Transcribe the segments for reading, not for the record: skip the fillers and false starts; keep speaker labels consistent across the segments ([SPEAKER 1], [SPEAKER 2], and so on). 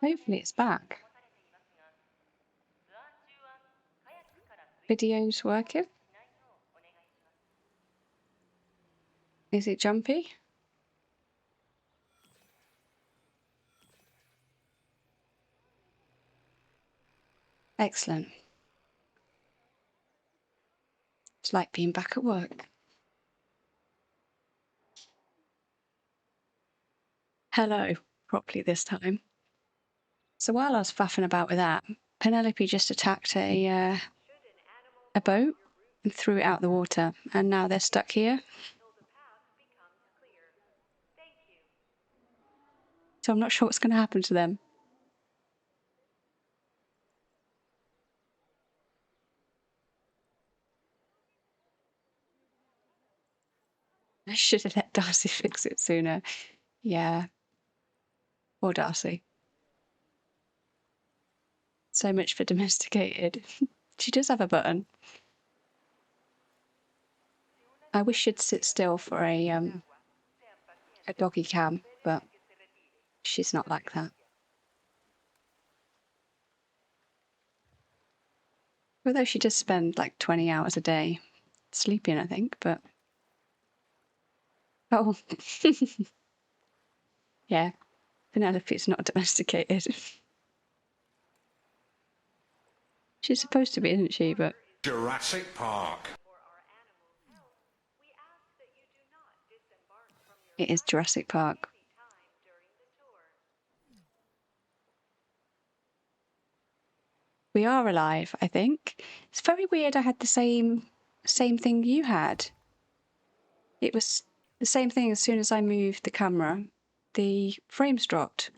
[SPEAKER 1] Hopefully it's back. Video's working. Is it jumpy? Excellent. It's like being back at work. Hello, properly this time. So while I was faffing about with that, Penelope just attacked a boat and threw it out the water, and now they're stuck here. So I'm not sure what's going to happen to them. I should have let Darcy fix it sooner. Yeah. Poor Darcy. So much for domesticated. She does have a button. I wish she'd sit still for a doggy cam, but she's not like that. Although she does spend like 20 hours a day sleeping, I think, but... Oh. Yeah. Penelope's not domesticated. She's supposed to be, isn't she? But
[SPEAKER 2] Jurassic Park.
[SPEAKER 1] It is Jurassic Park. We are alive, I think. It's very weird I had the same thing you had. It was the same thing as soon as I moved the camera. The frames dropped.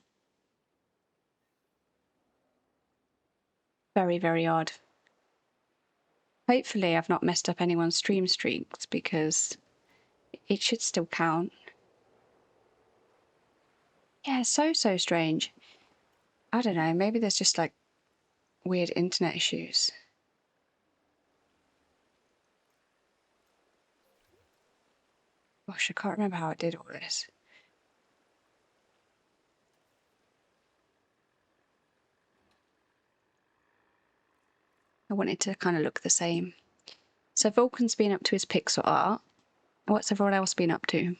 [SPEAKER 1] Very, very odd. Hopefully I've not messed up anyone's stream streaks because it should still count. Yeah, so strange. I don't know, maybe there's just like weird internet issues. Gosh, I can't remember how I did all this. I want it to kind of look the same. So Vulcan's been up to his pixel art. What's everyone else been up to?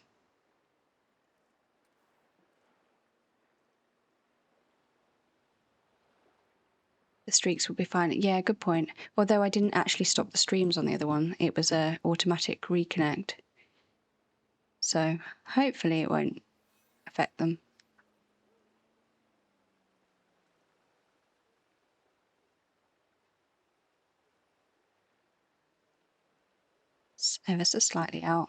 [SPEAKER 1] The streaks will be fine. Yeah, good point. Although I didn't actually stop the streams on the other one. It was a automatic reconnect. So hopefully it won't affect them. It's ever so slightly out.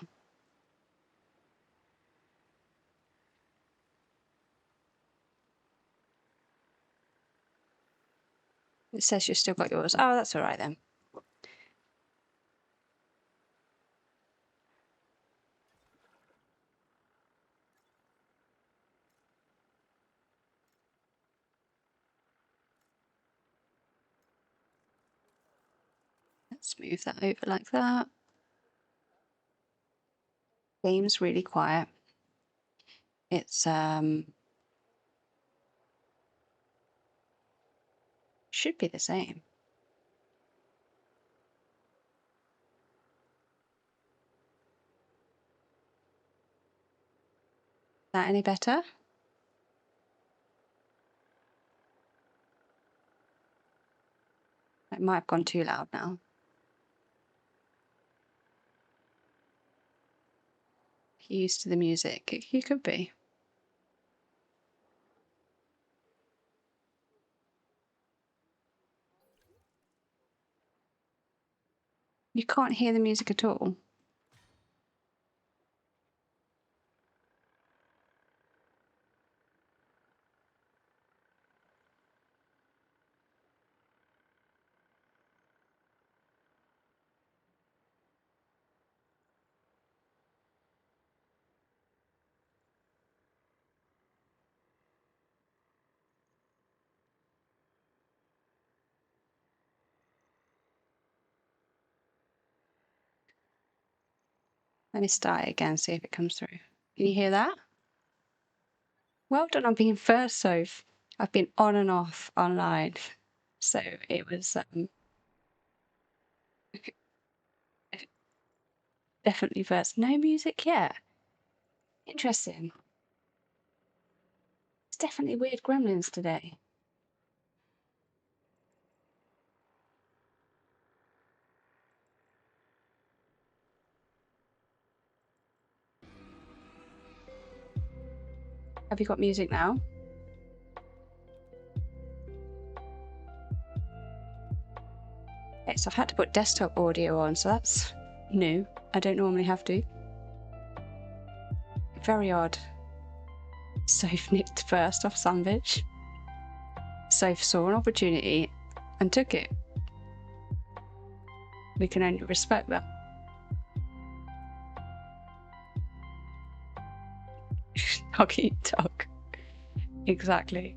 [SPEAKER 1] It says you've still got yours. Oh, that's all right then. Let's move that over like that. Game's really quiet. It's should be the same. Is that any better? It might have gone too loud now. Used to the music. You could be. You can't hear the music at all. Let me start it again, see if it comes through. Can you hear that? Well done on being first, Soph. I've been on and off online, so it was definitely first. No music yet. Interesting. It's definitely weird gremlins today. Have you got music now? Okay, so I've had to put desktop audio on, so that's new. I don't normally have to. Very odd. Soph nicked first off sandwich. Soph saw an opportunity and took it. We can only respect that. Dog eat dog. Exactly.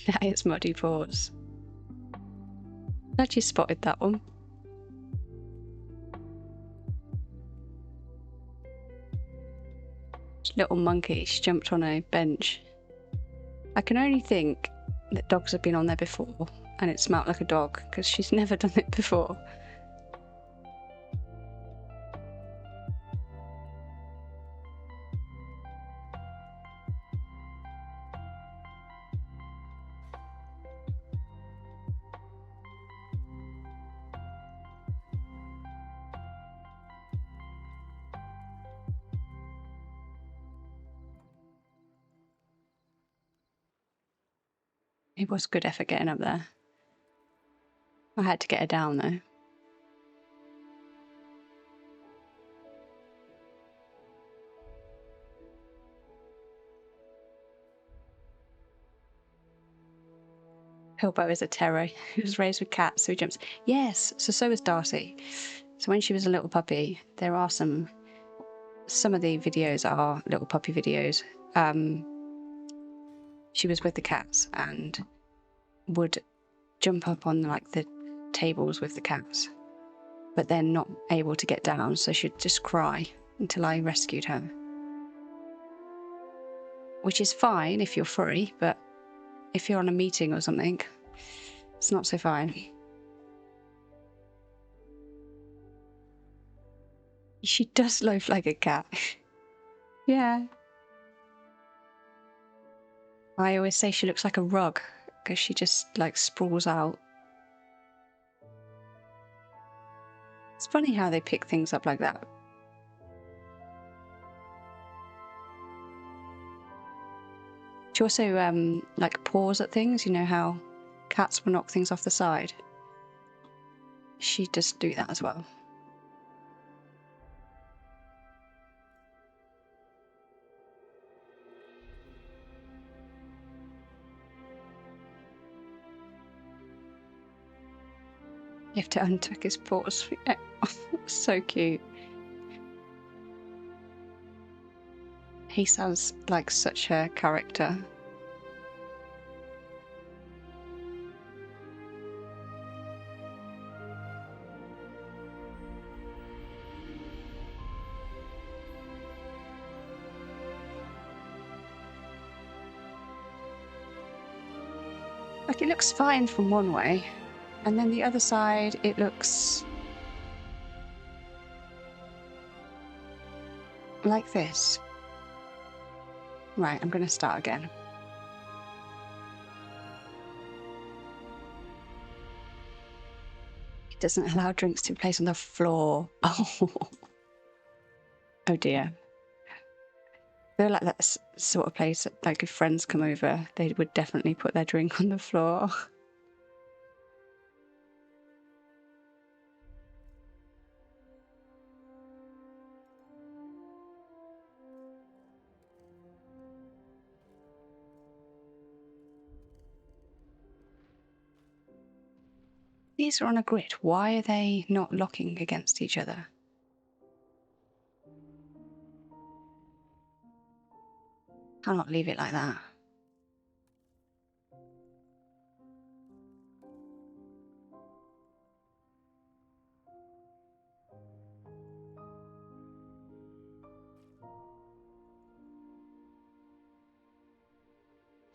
[SPEAKER 1] That is Muddy Paws. Glad you spotted that one. Little monkey, she jumped on a bench. I can only think that dogs have been on there before and it smelt like a dog because she's never done it before. It was good effort getting up there. I had to get her down though. Hilbo is a terror. He was raised with cats, so he jumps. Yes, so is Darcy. So when she was a little puppy, there are some of the videos are little puppy videos. She was with the cats and would jump up on like the tables with the cats, but then not able to get down, so she'd just cry until I rescued her. Which is fine if you're free, but if you're on a meeting or something, it's not so fine. She does loaf like a cat. Yeah. I always say she looks like a rug because she just like sprawls out. It's funny how they pick things up like that. She also like paws at things. You know how cats will knock things off the side? She does do that as well. You have to untuck his paws. So cute. He sounds like such a character. Like, it looks fine from one way, and then the other side, it looks like this. Right, I'm going to start again. It doesn't allow drinks to be placed on the floor. Oh, oh dear. I feel like that's the sort of place that, like, if friends come over, they would definitely put their drink on the floor. These are on a grid. Why are they not locking against each other? Cannot leave it like that.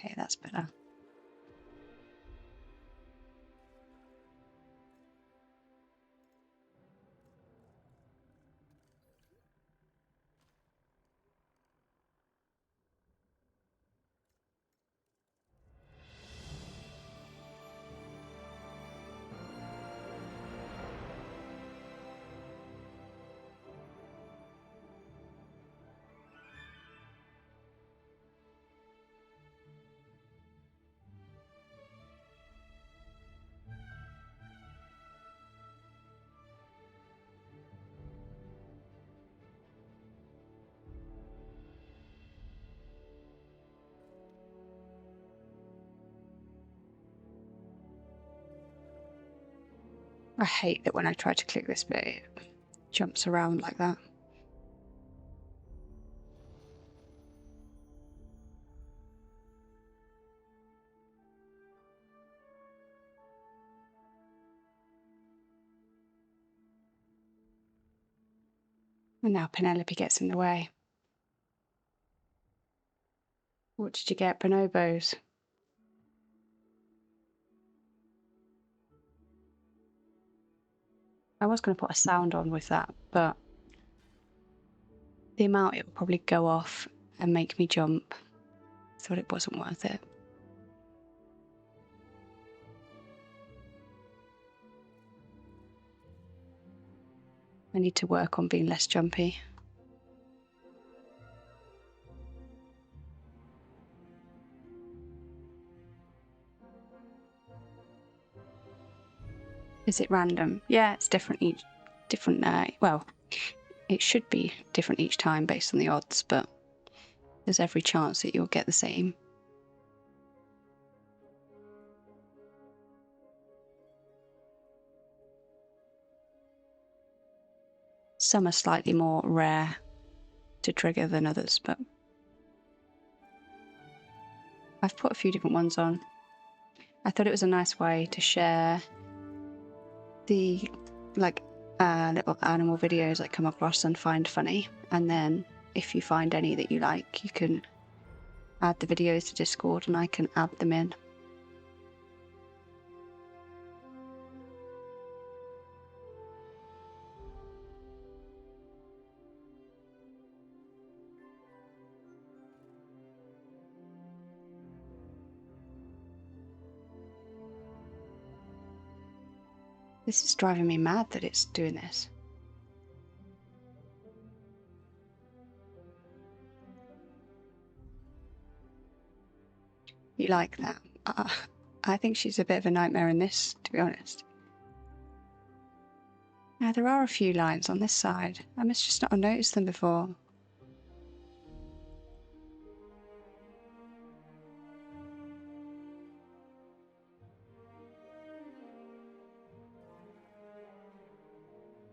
[SPEAKER 1] Okay, that's better. I hate that when I try to click this bit, it jumps around like that. And now Penelope gets in the way. What did you get, bonobos? I was going to put a sound on with that, but the amount it would probably go off and make me jump, I thought it wasn't worth it. I need to work on being less jumpy. Is it random? Yeah, it's different each, well, it should be different each time based on the odds, but there's every chance that you'll get the same. Some are slightly more rare to trigger than others, but I've put a few different ones on. I thought it was a nice way to share the little animal videos I come across and find funny, and then if you find any that you like, you can add the videos to Discord and I can add them in. This is driving me mad that it's doing this. You like that? I think she's a bit of a nightmare in this, to be honest. Now, there are a few lines on this side. I must just not have noticed them before.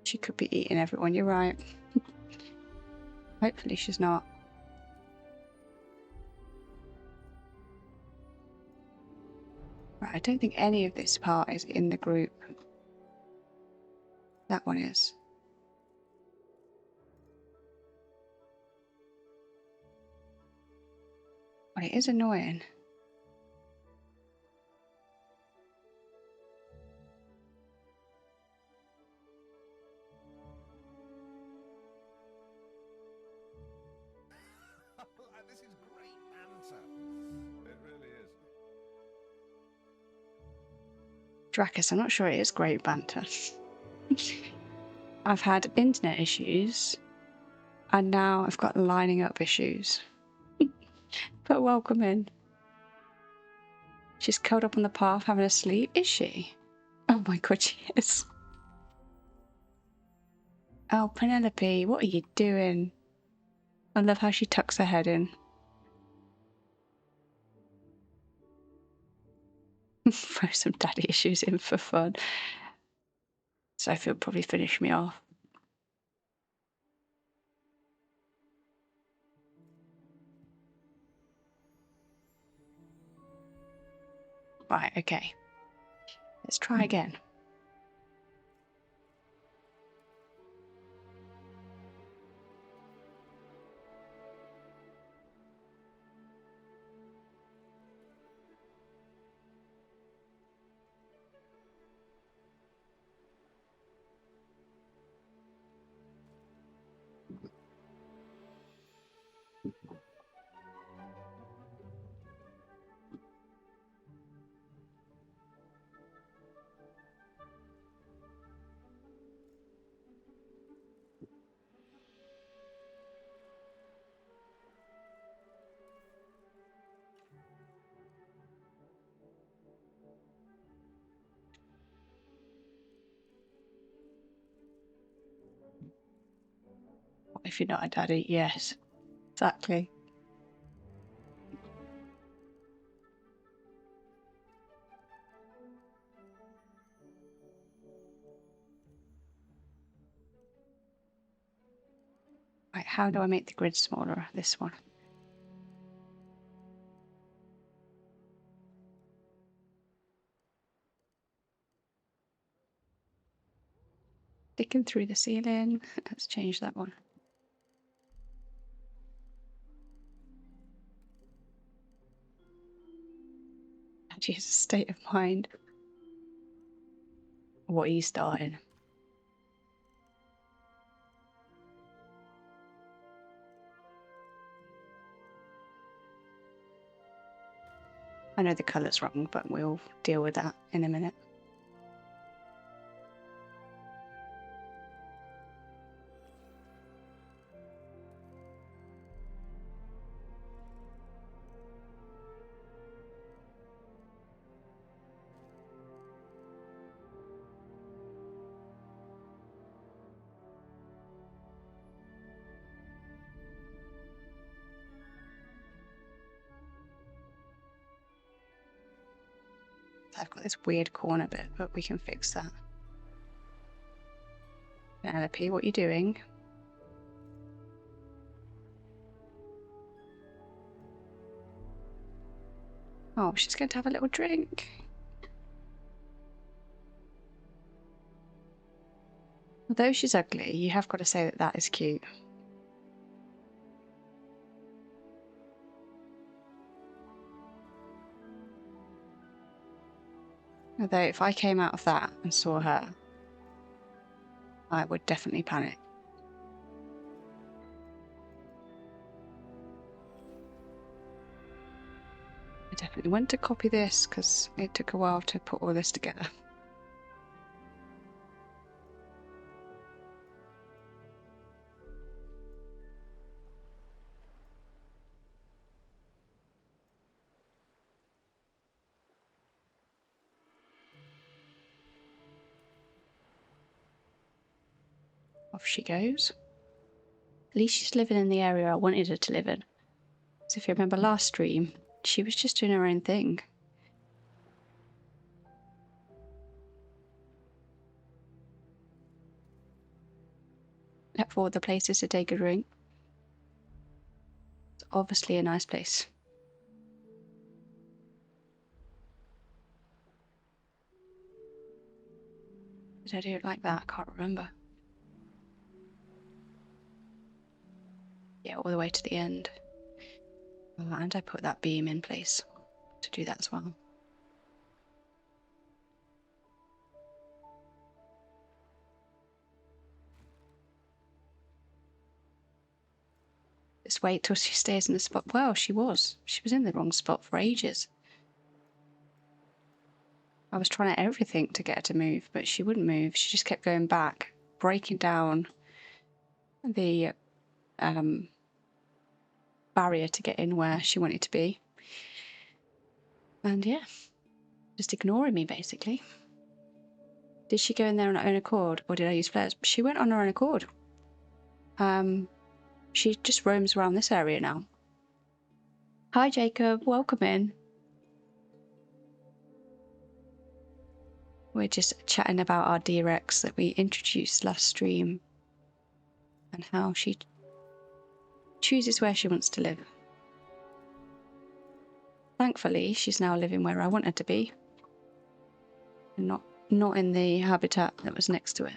[SPEAKER 1] She could be eating everyone, you're right. Hopefully she's not. Right, I don't think any of this part is in the group. That one is. But it is annoying.
[SPEAKER 2] This is great banter. It really is.
[SPEAKER 1] Dracus, I'm not sure it is great banter. I've had internet issues, and now I've got lining up issues. But welcome in. She's curled up on the path having a sleep, is she? Oh my god, she is. Oh, Penelope, what are you doing? I love how she tucks her head in. Throw some daddy issues in for fun. Sophie will probably finish me off. Right, okay. Let's try again. If you're not a daddy, yes. Exactly. Right, how do I make the grid smaller? This one. Sticking through the ceiling. Let's change that one. Actually, it's a state of mind. What are you starting? I know the colour's wrong, but we'll deal with that in a minute. I've got this weird corner bit, but we can fix that. Penelope, what are you doing? Oh, she's going to have a little drink. Although she's ugly, you have got to say that that is cute. Although if I came out of that and saw her, I would definitely panic. I definitely went to copy this because it took a while to put all this together. Off she goes. At least she's living in the area I wanted her to live in. So if you remember last stream, she was just doing her own thing. Left for all the places to take a drink. It's obviously a nice place. Did I do it like that? I can't remember. Yeah, all the way to the end. Oh, and I put that beam in place to do that as well. Just wait till she stays in the spot. Well, she was. She was in the wrong spot for ages. I was trying everything to get her to move, but she wouldn't move. She just kept going back, breaking down the barrier to get in where she wanted to be. And yeah, just ignoring me basically. Did she go in there on her own accord, or did I use flares? She went on her own accord. She just roams around this area now. Hi Jacob, welcome in. We're just chatting about our D-Rex that we introduced last stream and how she chooses where she wants to live. Thankfully, she's now living where I want her to be. and not in the habitat that was next to it.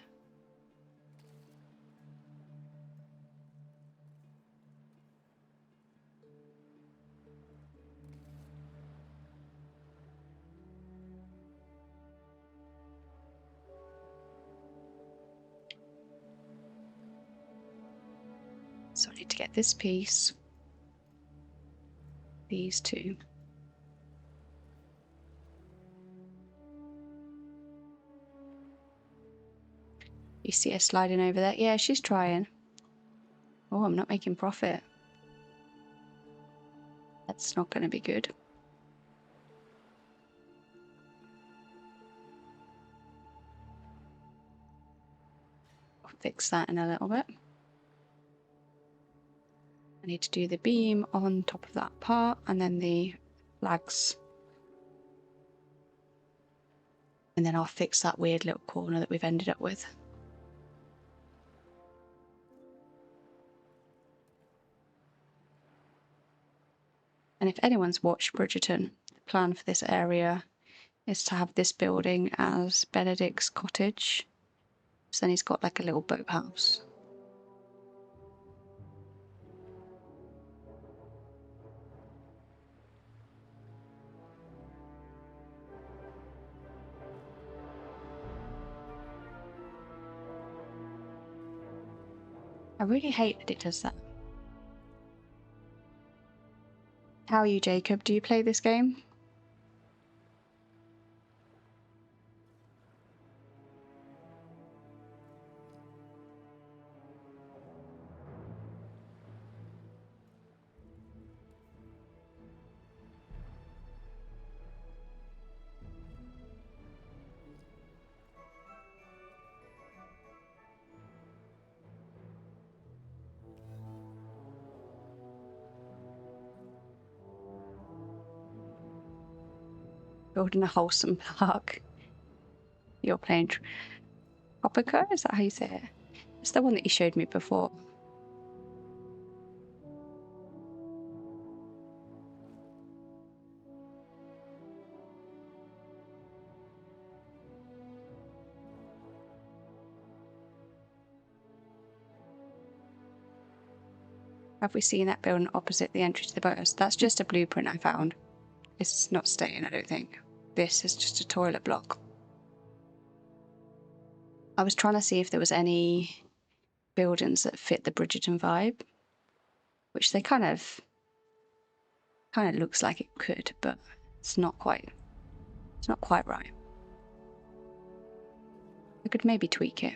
[SPEAKER 1] So I need to get this piece, these two. You see her sliding over there? Yeah, she's trying. Oh, I'm not making profit. That's not going to be good. I'll fix that in a little bit. I need to do the beam on top of that part and then the flags. And then I'll fix that weird little corner that we've ended up with. And if anyone's watched Bridgerton, the plan for this area is to have this building as Benedict's cottage. So then he's got like a little boathouse. I really hate that it does that. How are you, Jacob? Do you play this game? Building a wholesome park. You're playing Tropico? Is that how you say it? It's the one that you showed me before. Have we seen that building opposite the entry to the boathouse? That's just a blueprint I found. It's not staying, I don't think. This is just a toilet block. I was trying to see if there was any buildings that fit the Bridgerton vibe, which they kind of looks like it could, but it's not quite right. I could maybe tweak it.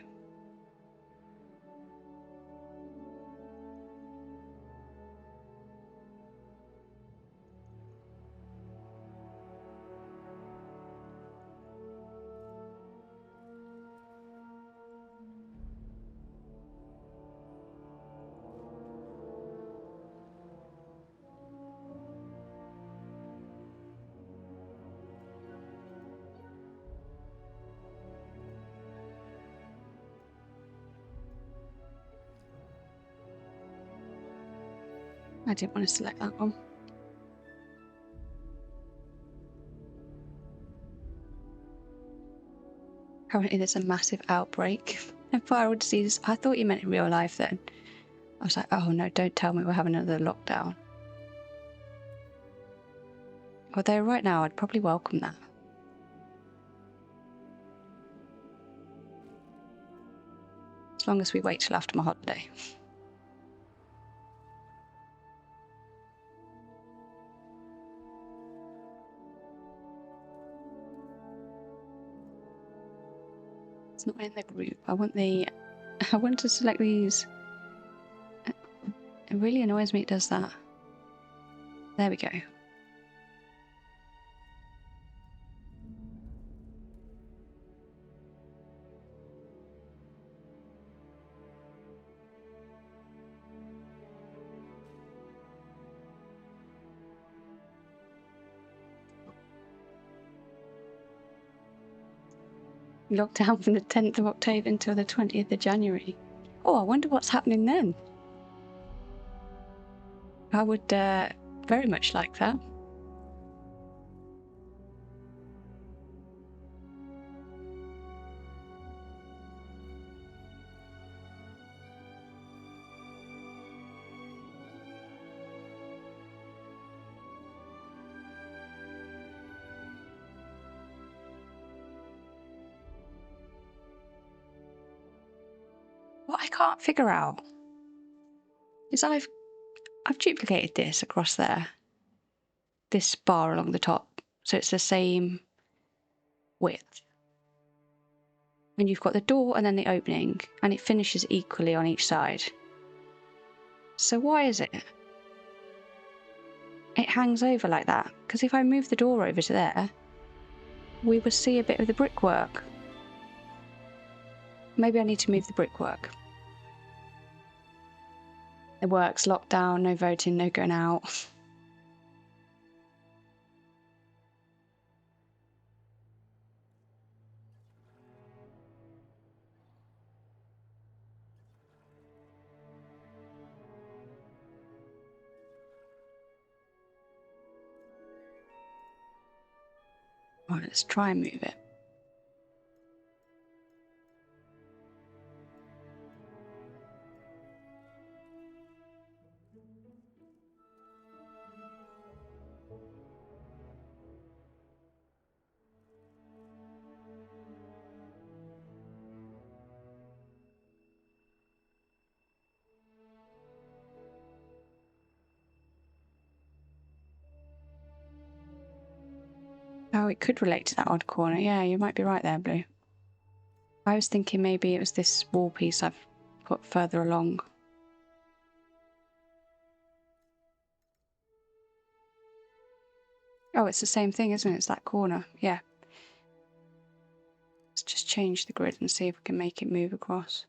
[SPEAKER 1] I didn't want to select that one. Currently there's a massive outbreak of viral disease. I thought you meant in real life then. I was like, oh no, don't tell me we're having another lockdown. Although right now I'd probably welcome that. As long as we wait till after my holiday. It's not in the group. I want to select these. It really annoys me it does that. There we go. Lockdown from the 10th of October until the 20th of January. Oh, I wonder what's happening then. I would very much like that. what I can't figure out is I've duplicated this across there, this bar along the top, so it's the same width. And you've got the door and then the opening, and it finishes equally on each side. So why is it? It hangs over like that, because if I move the door over to there, we will see a bit of the brickwork. Maybe I need to move the brickwork. The work's locked down, no voting, no going out. Right, let's try and move it. Oh, it could relate to that odd corner. Yeah, you might be right there, Blue. I was thinking maybe it was this wall piece I've put further along. Oh, it's the same thing, isn't it? It's that corner. Yeah. Let's just change the grid and see if we can make it move across.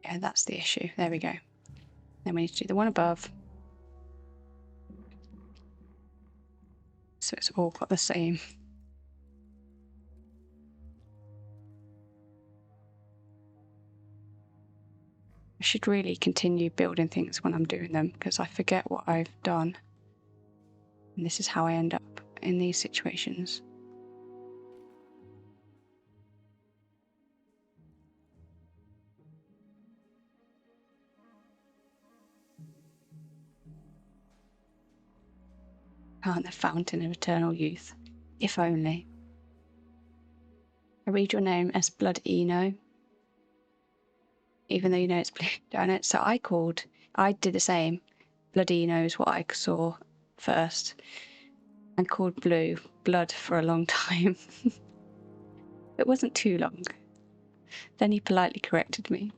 [SPEAKER 1] Yeah, that's the issue. There we go. Then we need to do the one above. So it's all got the same. I should really continue building things when I'm doing them, because I forget what I've done. And this is how I end up in these situations. The fountain of eternal youth. If only. I read your name as Blood Eno, even though you know it's blue down it. So I did the same. Blood Eno is what I saw first, and called blue blood for a long time. It wasn't too long. Then he politely corrected me.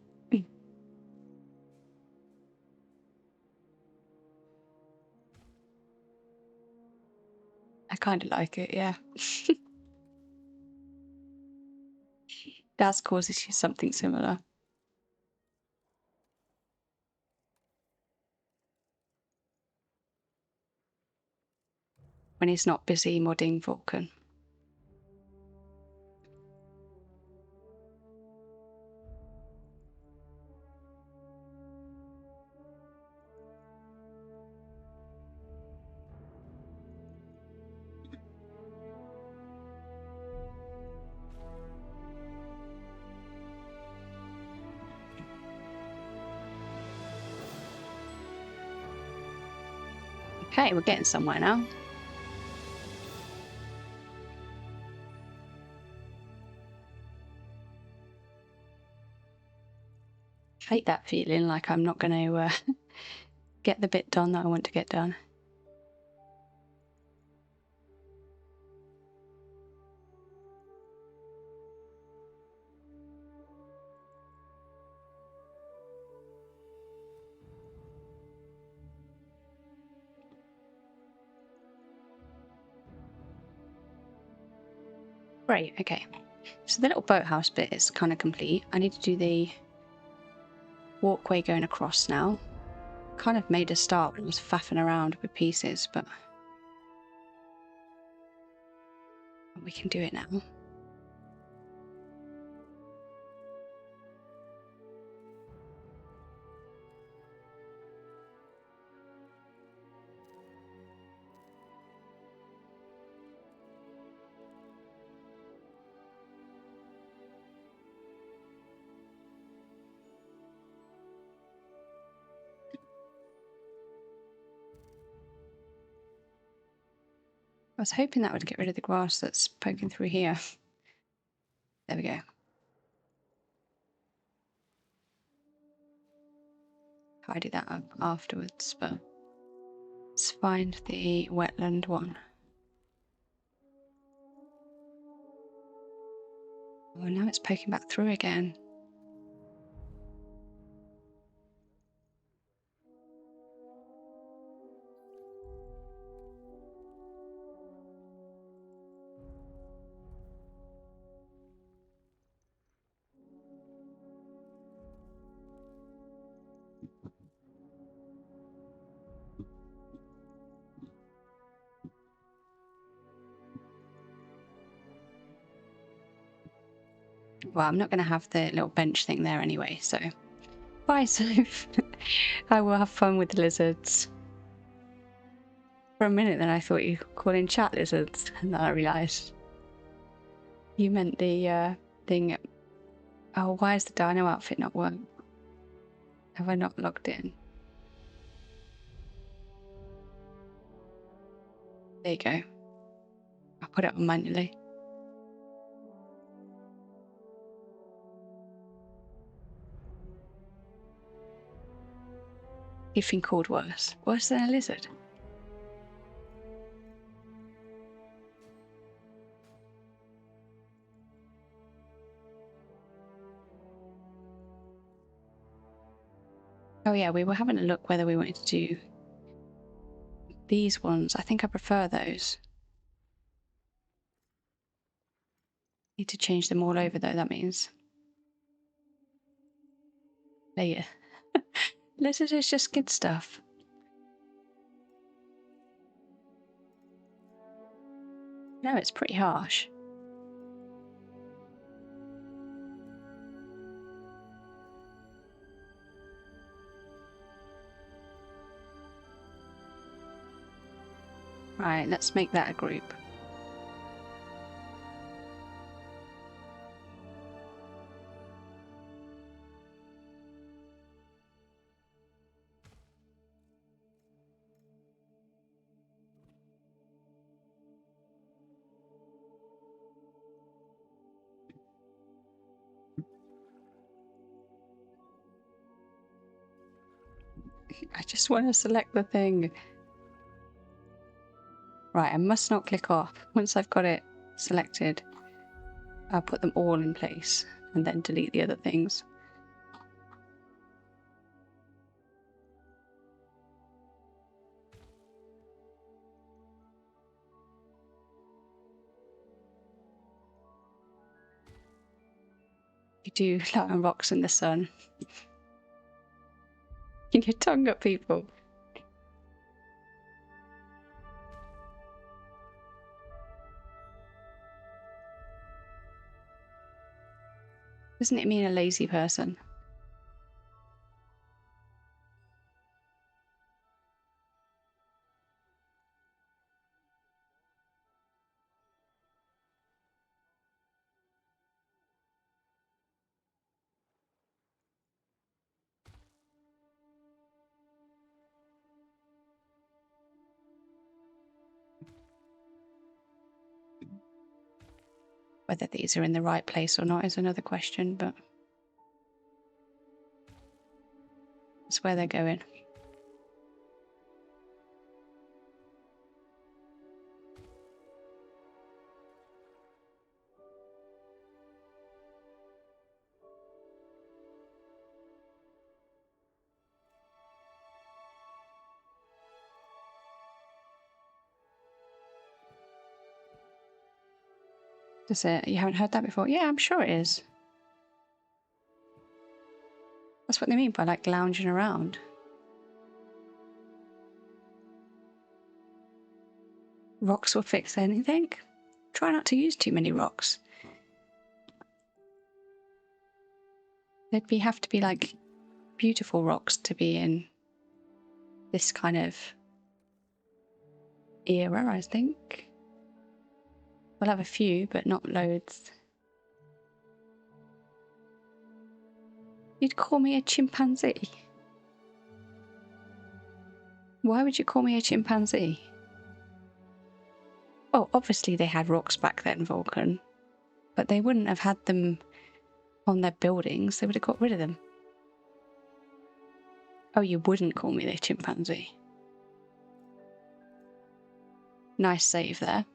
[SPEAKER 1] I kind of like it, yeah. Daz causes you something similar. When he's not busy modding Vulcan. Okay, we're getting somewhere now. Hate that feeling like I'm not going to get the bit done that I want to get done. Right, okay. So the little boathouse bit is kind of complete. I need to do the walkway going across now. Kind of made a start when I was faffing around with pieces, but we can do it now. was hoping that would get rid of the grass that's poking through here. There we go. Tidy that up afterwards, but let's find the wetland one. Oh, now it's poking back through again. Well, I'm not going to have the little bench thing there anyway, so bye, Soph. I will have fun with the lizards. For a minute then I thought you were calling chat lizards, and then I realised you meant the thing. Oh, why is the dino outfit not working? Have I not logged in? There you go. I'll put it on manually. You've been called worse. Worse than a lizard? Oh yeah, we were having a look whether we wanted to do these ones. I think I prefer those. Need to change them all over though, that means. There you go. Lizard is just good stuff. No, it's pretty harsh. Right, let's make that a group. I just want to select the thing. Right, I must not click off. Once I've got it selected, I'll put them all in place and then delete the other things. You do lie on rocks in the sun. You your tongue at people. Doesn't it mean a lazy person? Whether these are in the right place or not is another question, but that's where they're going. Does it? You haven't heard that before? Yeah, I'm sure it is. That's what they mean by like lounging around. Rocks will fix anything. Try not to use too many rocks. They'd have to be like beautiful rocks to be in this kind of era, I think. We'll have a few, but not loads. You'd call me a chimpanzee? Why would you call me a chimpanzee? Oh, obviously they had rocks back then, Vulcan. But they wouldn't have had them on their buildings. They would have got rid of them. Oh, you wouldn't call me the chimpanzee. Nice save there.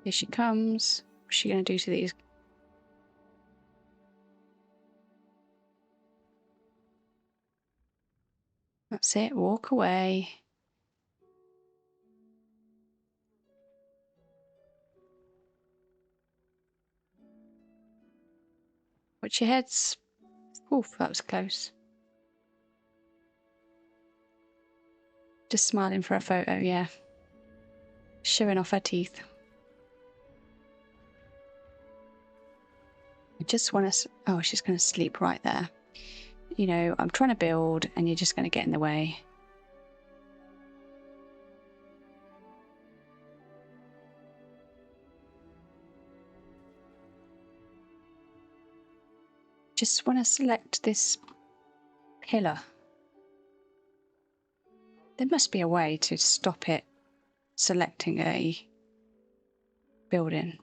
[SPEAKER 1] Here she comes. What's she going to do to these? That's it. Walk away. Watch your heads. Oof, that was close. Just smiling for a photo, yeah. Showing off her teeth. I just want to... Oh, she's going to sleep right there. You know, I'm trying to build and you're just going to get in the way. Just want to select this pillar. There must be a way to stop it selecting a building.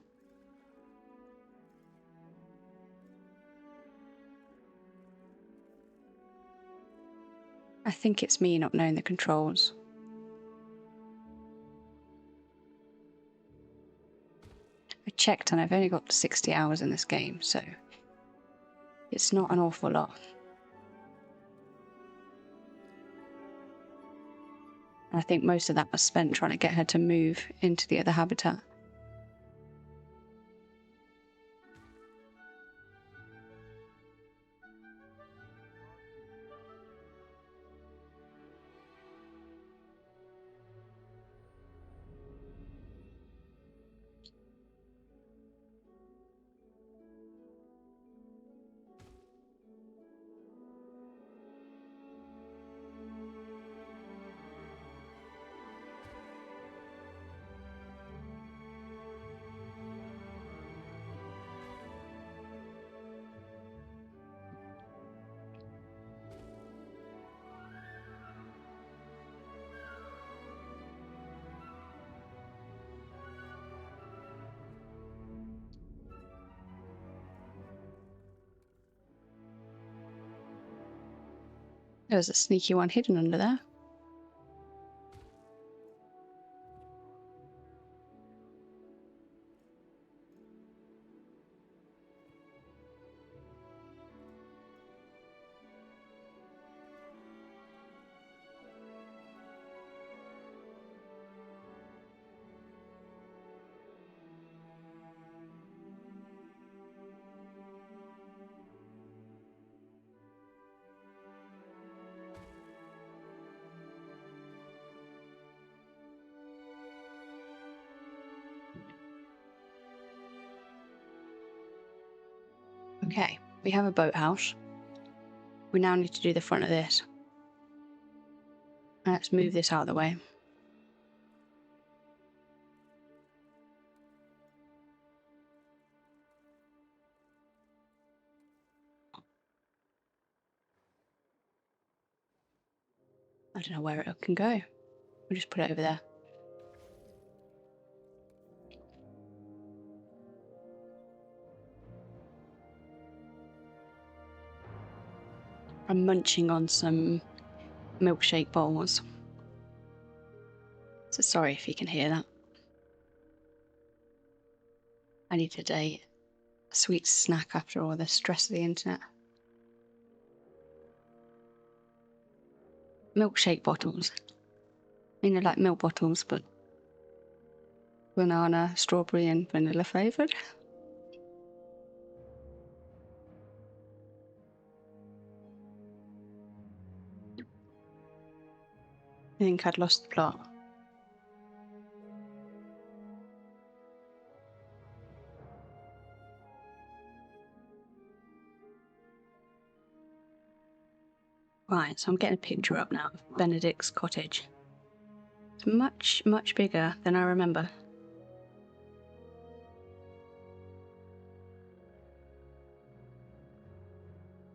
[SPEAKER 1] I think it's me not knowing the controls. I checked and I've only got 60 hours in this game, so it's not an awful lot. And I think most of that was spent trying to get her to move into the other habitat. There was a sneaky one hidden under there. Okay, we have a boathouse. We now need to do the front of this. Let's move this out of the way. I don't know where it can go. We'll just put it over there. I'm munching on some milkshake bowls. So sorry if you can hear that. I needed a sweet snack after all the stress of the internet. Milkshake bottles. You know, like milk bottles, but banana, strawberry and vanilla flavoured. I think I'd lost the plot. Right, so I'm getting a picture up now of Benedict's cottage. It's much, much bigger than I remember.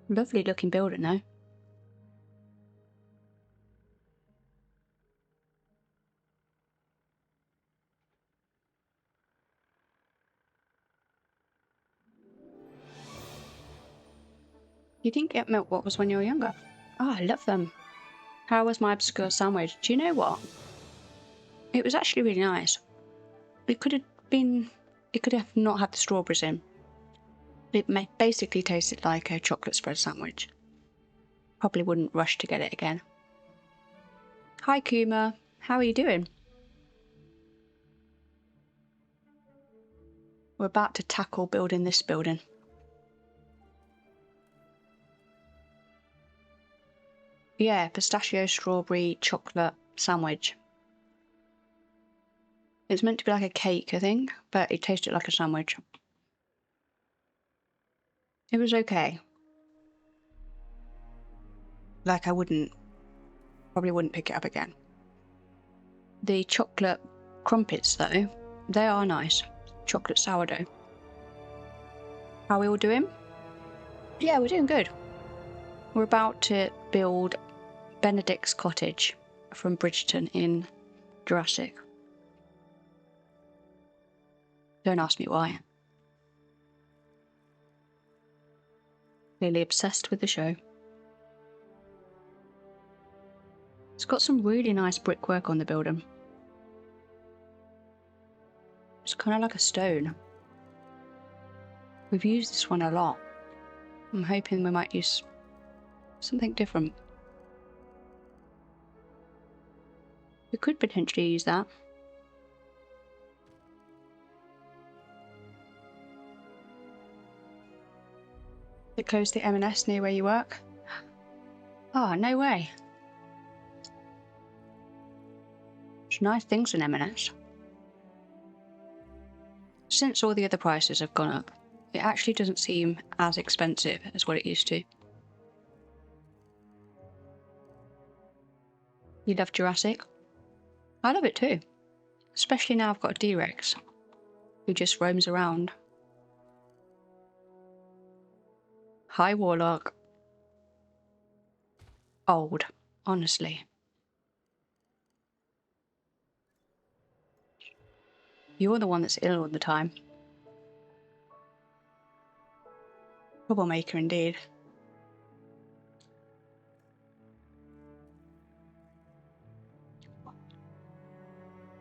[SPEAKER 1] Lovely looking building though. You didn't get milk what was when you were younger? Oh, I love them. How was my obscure sandwich? Do you know what? It was actually really nice. It could have not had the strawberries in. It basically tasted like a chocolate spread sandwich. Probably wouldn't rush to get it again. Hi Kuma, how are you doing? We're about to tackle building this building. Yeah, pistachio, strawberry, chocolate sandwich. It's meant to be like a cake, I think, but it tasted like a sandwich. It was okay. Like probably wouldn't pick it up again. The chocolate crumpets though, they are nice. Chocolate sourdough. How are we all doing? Yeah, we're doing good. We're about to build Benedict's cottage from Bridgerton in Jurassic. Don't ask me why. Clearly obsessed with the show. It's got some really nice brickwork on the building. It's kind of like a stone. We've used this one a lot. I'm hoping we might use something different. We could potentially use that. They close the M&S near where you work? Oh, no way. There's nice things in M&S. Since all the other prices have gone up, it actually doesn't seem as expensive as what it used to. You love Jurassic? I love it too. Especially now I've got a D-Rex who just roams around. Hi, Warlock. Old, honestly. You're the one that's ill all the time. Troublemaker indeed.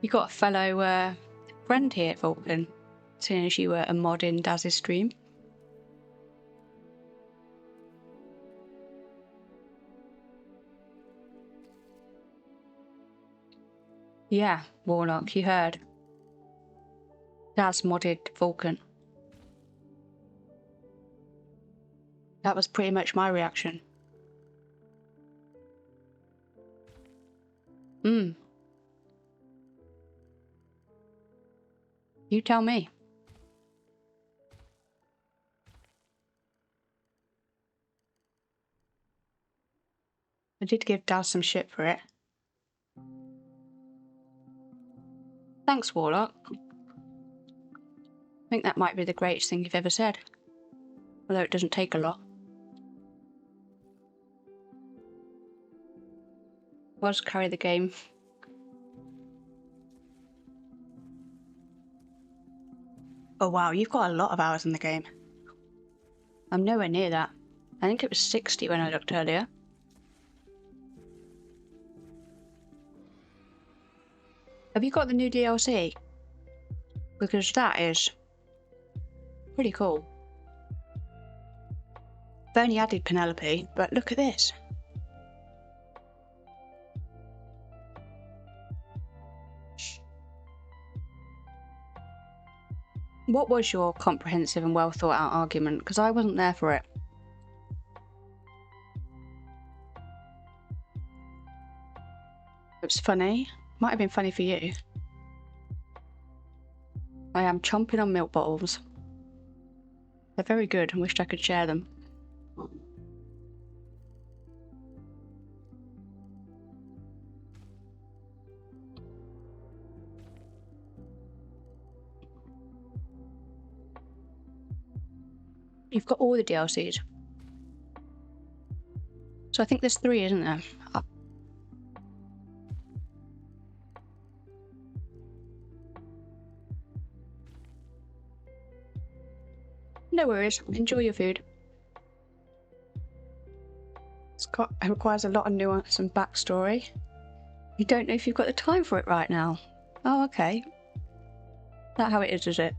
[SPEAKER 1] You got a fellow friend here, Vulcan, seeing as you were a mod in Daz's stream. Yeah, Warlock, you heard. Daz modded Vulcan. That was pretty much my reaction. You tell me. I did give Daz some shit for it. Thanks, Warlock. I think that might be the greatest thing you've ever said. Although it doesn't take a lot. Was carry the game. Oh wow, you've got a lot of hours in the game. I'm nowhere near that. I think it was 60 when I looked earlier. Have you got the new DLC? Because that is pretty cool. I've only added Penelope, but look at this. What was your comprehensive and well thought out argument? Because I wasn't there for it. It was funny. Might have been funny for you. I am chomping on milk bottles. They're very good and wished I could share them. You've got all the DLCs. So I think there's 3, isn't there? No worries. Enjoy your food. It requires a lot of nuance and backstory. You don't know if you've got the time for it right now. Oh, okay. That how it is it?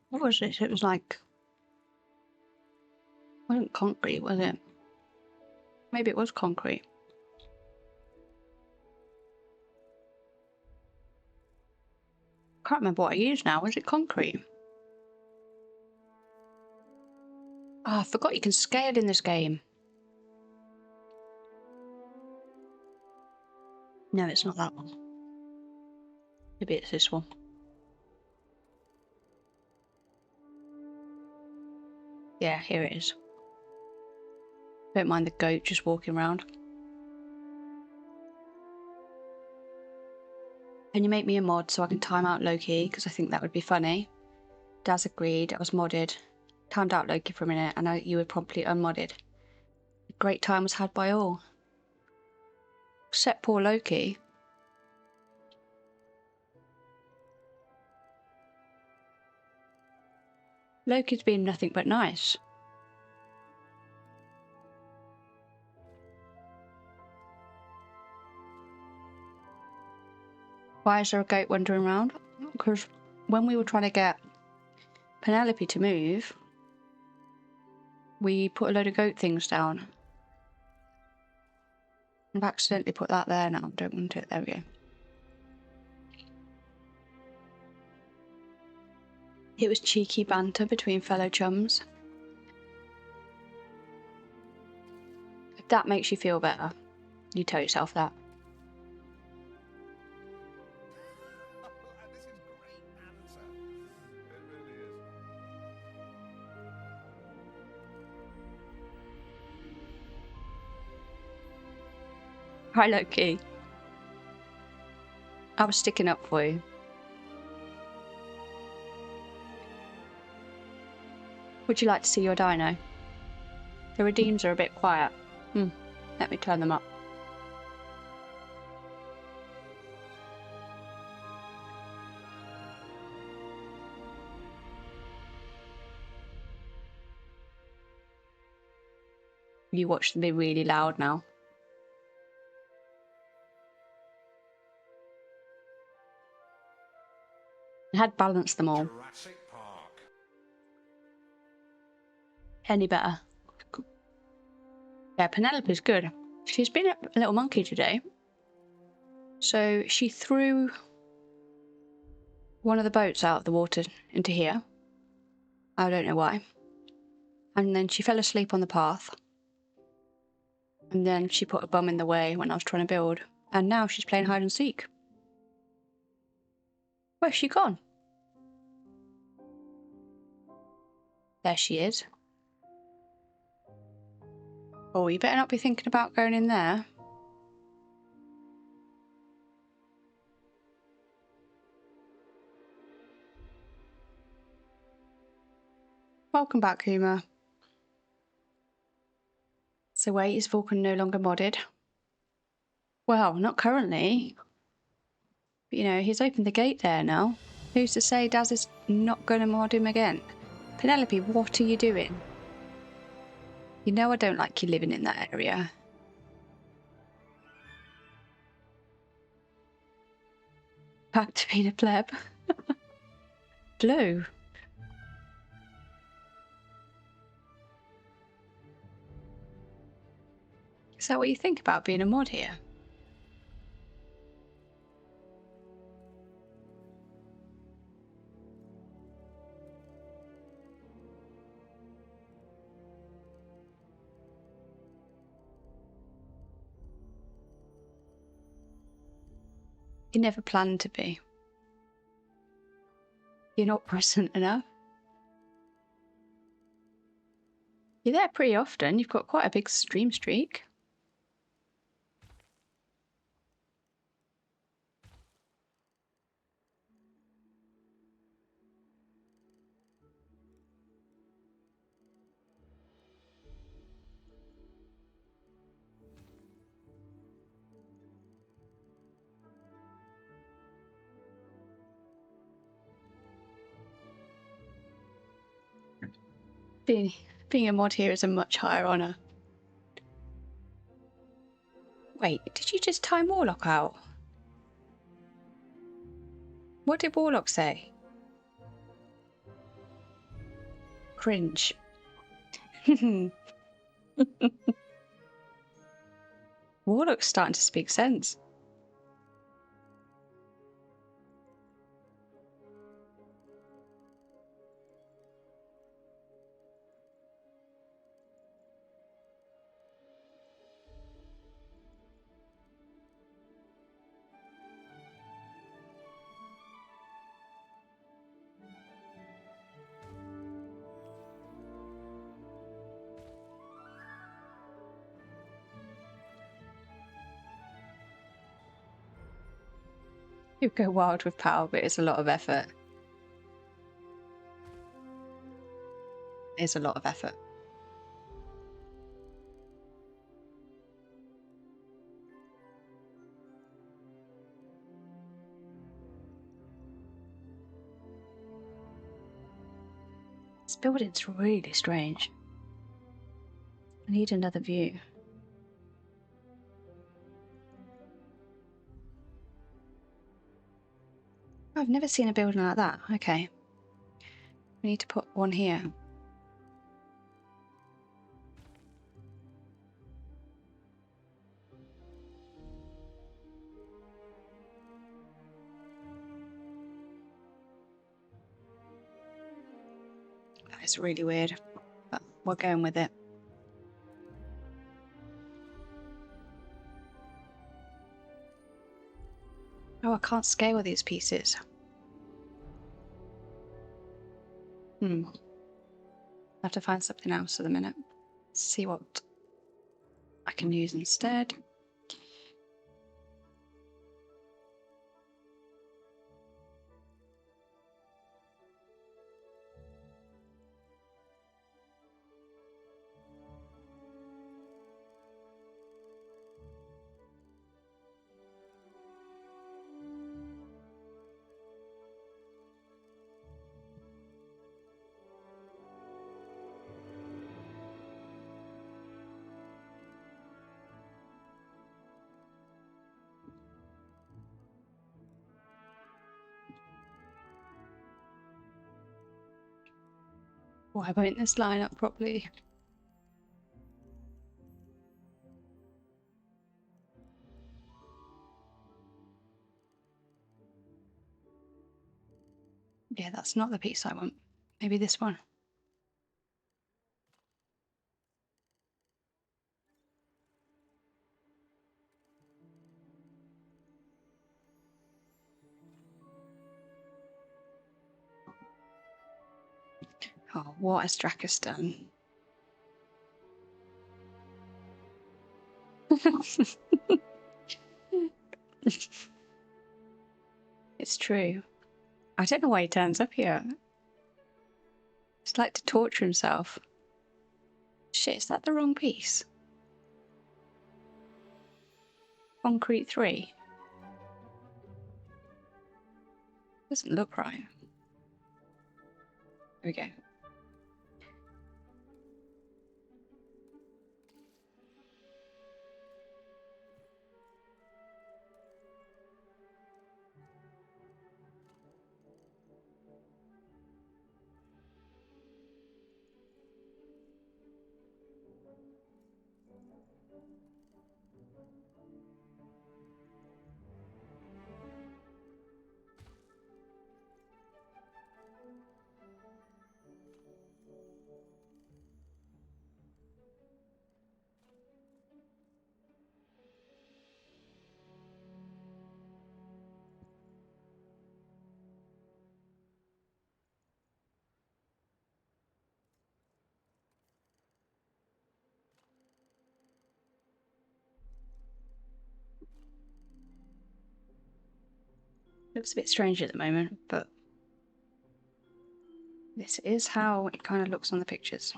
[SPEAKER 1] What was this? It was like... It wasn't concrete, was it? Maybe it was concrete. Can't remember what I used now. Was it concrete? Oh, I forgot you can scale in this game. No, it's not that one. Maybe it's this one. Yeah, here it is. Don't mind the goat just walking around. Can you make me a mod so I can time out Loki? Because I think that would be funny. Daz agreed. I was modded. Timed out Loki for a minute, and you were promptly unmodded. A great time was had by all. Except poor Loki. Loki's been nothing but nice. Why is there a goat wandering around? Because when we were trying to get Penelope to move, we put a load of goat things down. I've accidentally put that there now. Don't want it. There we go. It was cheeky banter between fellow chums. If that makes you feel better, you tell yourself that.
[SPEAKER 2] This is great banter. It really is.
[SPEAKER 1] Hi, Loki. I was sticking up for you. Would you like to see your dino? The redeems are a bit quiet. Let me turn them up. You watch them be really loud now. I had balanced them all.
[SPEAKER 2] Jurassic Park.
[SPEAKER 1] Any better? Yeah, Penelope's good. She's been a little monkey today. So she threw one of the boats out of the water into here. I don't know why. And then she fell asleep on the path. And then she put a bum in the way when I was trying to build. And now she's playing hide and seek. Where's she gone? There she is. Oh, you better not be thinking about going in there. Welcome back, Kuma. So wait, is Vulcan no longer modded? Well, not currently. But, you know, he's opened the gate there now. Who's to say Daz is not going to mod him again? Penelope, what are you doing? You know I don't like you living in that area. Back to being a pleb. Blue. Is that what you think about being a mod here? You never planned to be. You're not present enough. You're there pretty often. You've got quite a big stream streak. Being a mod here is a much higher honour. Wait, did you just time Warlock out? What did Warlock say? Cringe. Warlock's starting to speak sense. You go wild with power, but it's a lot of effort. It's a lot of effort. This building's really strange. I need another view. I've never seen a building like that. Okay. We need to put one here. That is really weird, but we're going with it. Oh, I can't scale these pieces. I have to find something else at the minute. See what I can use instead. Why won't this line up properly? Yeah, that's not the piece I want. Maybe this one. Oh, what has Dracus done? It's true. I don't know why he turns up here. He's like to torture himself. Shit, is that the wrong piece? Concrete 3. Doesn't look right. Here we go. Looks a bit strange at the moment, but this is how it kind of looks on the pictures.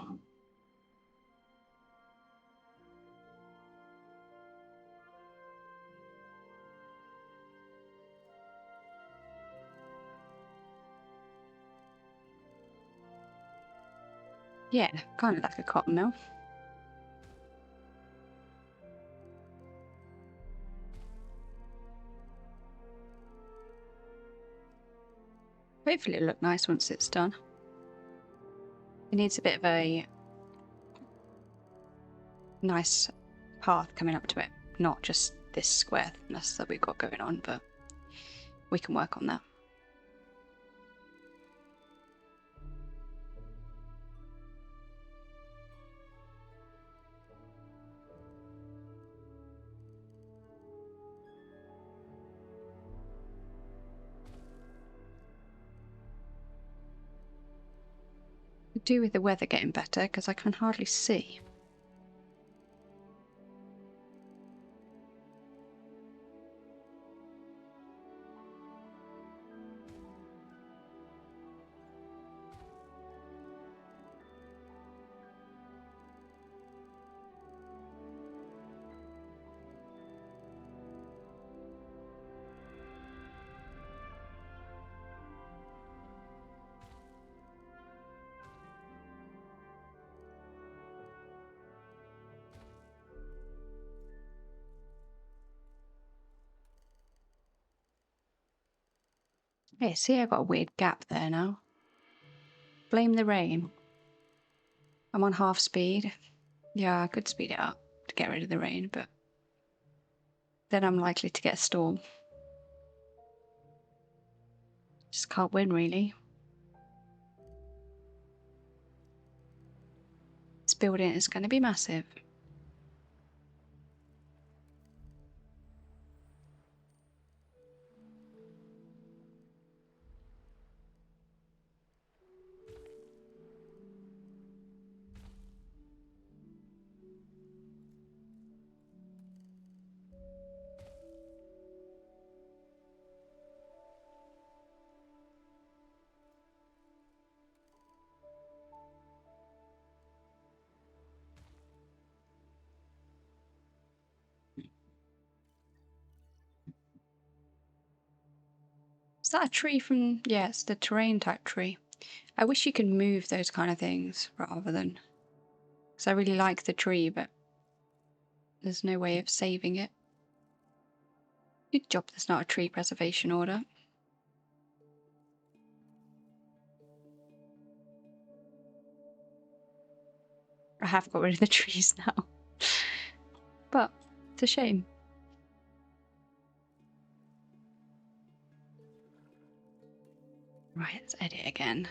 [SPEAKER 1] Yeah, kind of like a cotton mill. Hopefully it'll look nice once it's done. It needs a bit of a nice path coming up to it, not just this squareness that we've got going on, but we can work on that. Could do with the weather getting better because I can hardly see. Hey, see, I got a weird gap there now. Blame the rain. I'm on half speed. Yeah, I could speed it up to get rid of the rain, but then I'm likely to get a storm. Just can't win, really. This building is going to be massive. Is that a tree from... Yeah, it's the terrain type tree. I wish you could move those kind of things rather than... Because I really like the tree, but there's no way of saving it. Good job there's not a tree preservation order. I have got rid of the trees now. But it's a shame. Right, let's edit again.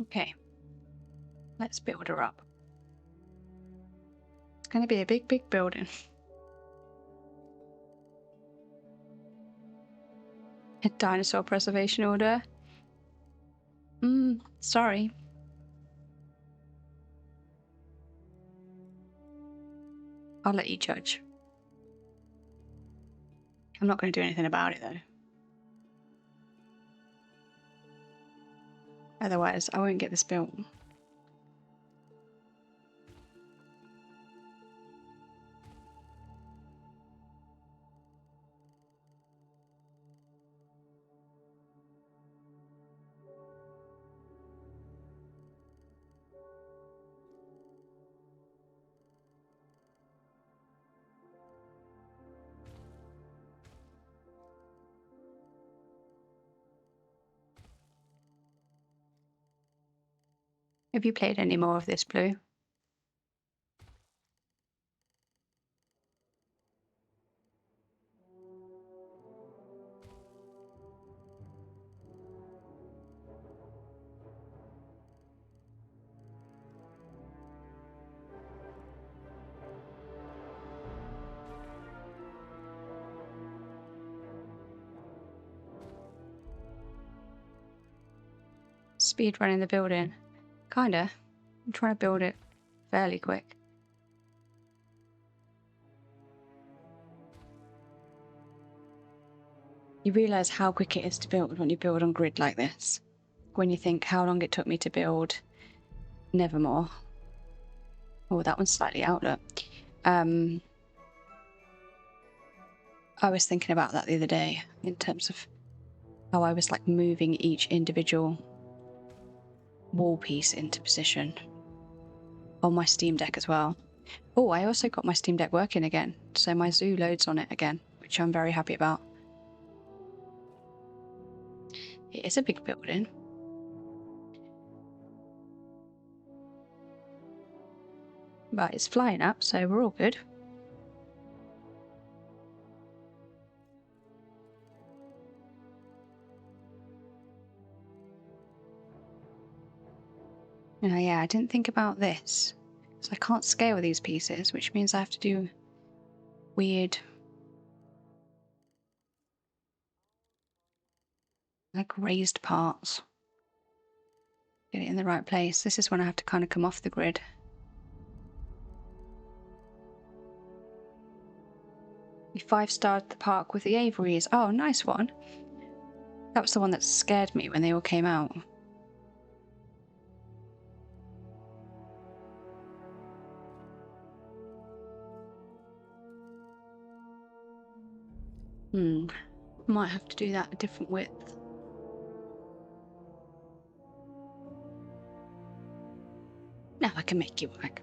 [SPEAKER 1] Okay, let's build her up. It's going to be a big, big building. A dinosaur preservation order. Sorry. I'll let you judge. I'm not going to do anything about it though. Otherwise, I won't get this built. Have you played any more of this, Blue? speed running the building. Kinda. I'm trying to build it fairly quick. You realise how quick it is to build when you build on grid like this. When you think how long it took me to build Nevermore. Oh, that one's slightly out, look. I was thinking about that the other day in terms of how I was like moving each individual wall piece into position on my Steam Deck as well. Oh, I also got my Steam Deck working again, so my zoo loads on it again, which I'm very happy about. It is a big building. But it's flying up, so we're all good. Oh yeah, I didn't think about this. So I can't scale these pieces, which means I have to do weird, like raised parts. Get it in the right place. This is when I have to kind of come off the grid. We 5-starred the park with the aviaries. Oh, nice one. That was the one that scared me when they all came out. Might have to do that a different width. Now I can make you work.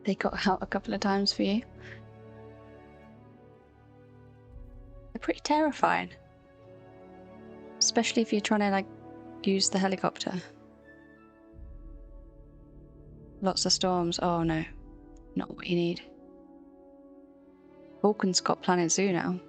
[SPEAKER 1] They got out a couple of times for you. They're pretty terrifying. Especially if you're trying to like use the helicopter. Lots of storms. Oh no, not what you need. Vulcan's got Planet Zoo now.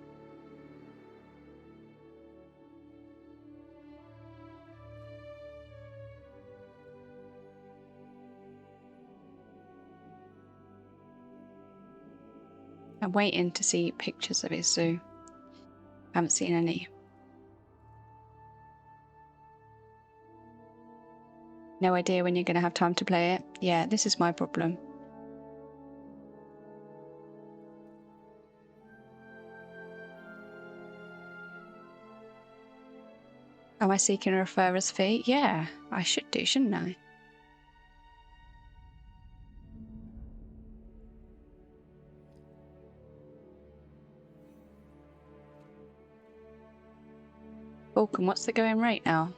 [SPEAKER 1] I'm waiting to see pictures of his zoo. I haven't seen any. No idea when you're going to have time to play it. Yeah, this is my problem. Am I seeking a referrer's fee? Yeah, I should do, shouldn't I? Vulcan, what's the going rate now?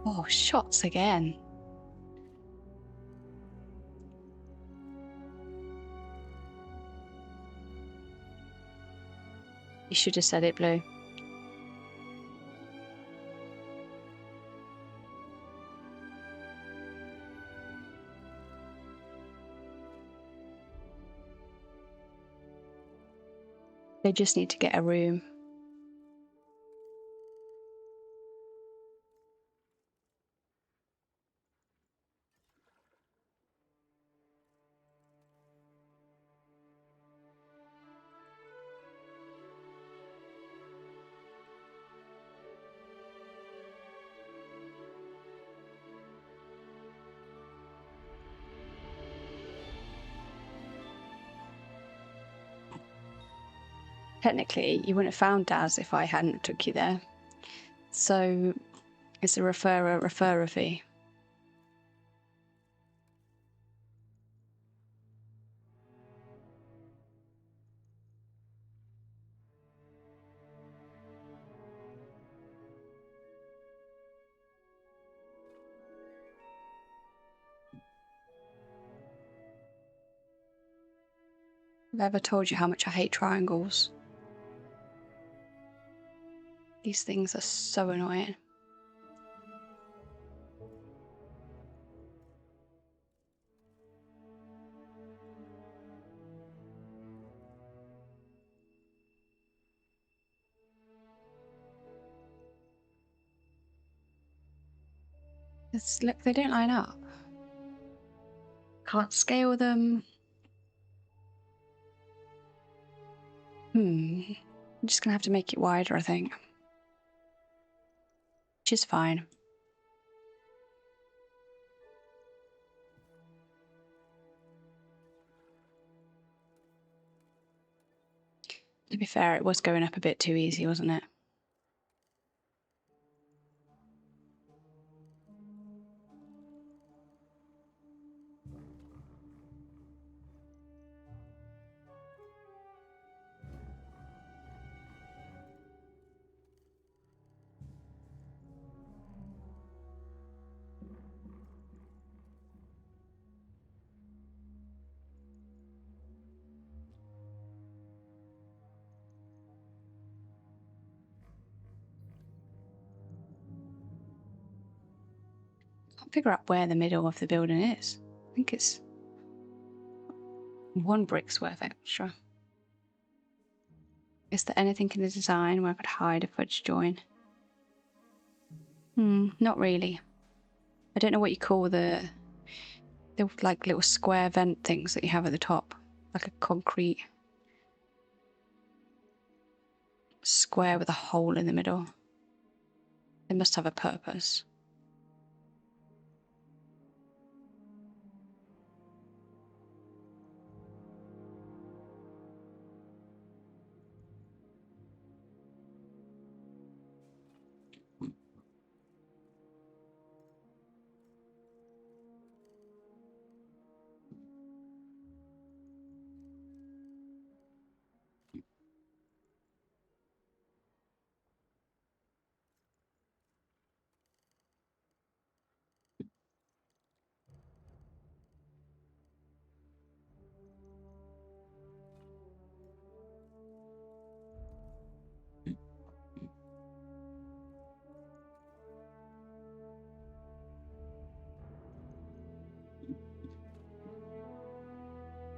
[SPEAKER 1] Oh, shots again. You should have said it, Blue. They just need to get a room. Technically, you wouldn't have found Daz if I hadn't took you there. So, it's a referrer fee. Have I ever told you how much I hate triangles? These things are so annoying. Look, they don't line up. Can't scale them. I'm just gonna have to make it wider, I think. Which is fine. To be fair, it was going up a bit too easy, wasn't it? Can't figure out where the middle of the building is. I think it's 1 brick's worth extra. Is there anything in the design where I could hide a fudge join? Not really. I don't know what you call the like little square vent things that you have at the top, like a concrete square with a hole in the middle. They must have a purpose.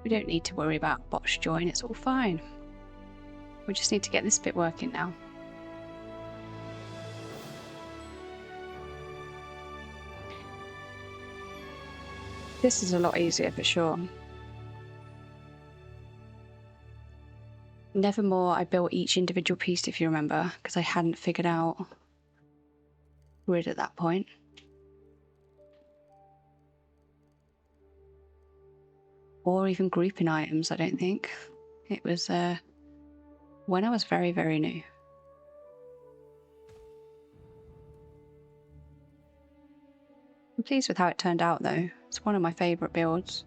[SPEAKER 1] We don't need to worry about botch join, it's all fine. We just need to get this bit working now. This is a lot easier for sure. Nevermore, I built each individual piece, if you remember, because I hadn't figured out grid at that point. Or even grouping items, I don't think. It was when I was very, very new. I'm pleased with how it turned out though. It's one of my favourite builds.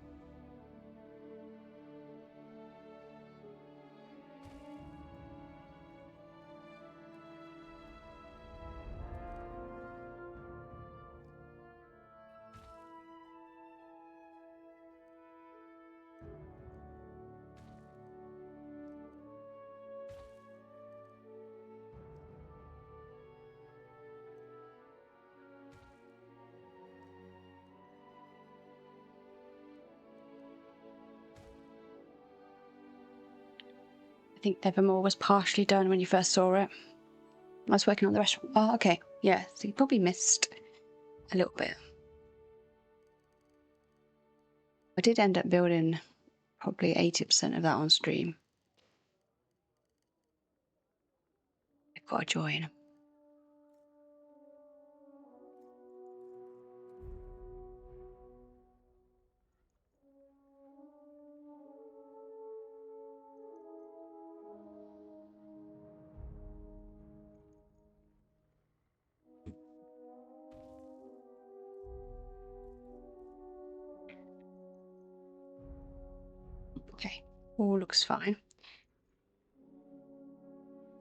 [SPEAKER 1] I think Nevermore was partially done when you first saw it. I was working on the restaurant. Oh, okay. Yeah, so you probably missed a little bit. I did end up building probably 80% of that on stream. I've got to join. Okay, all looks fine.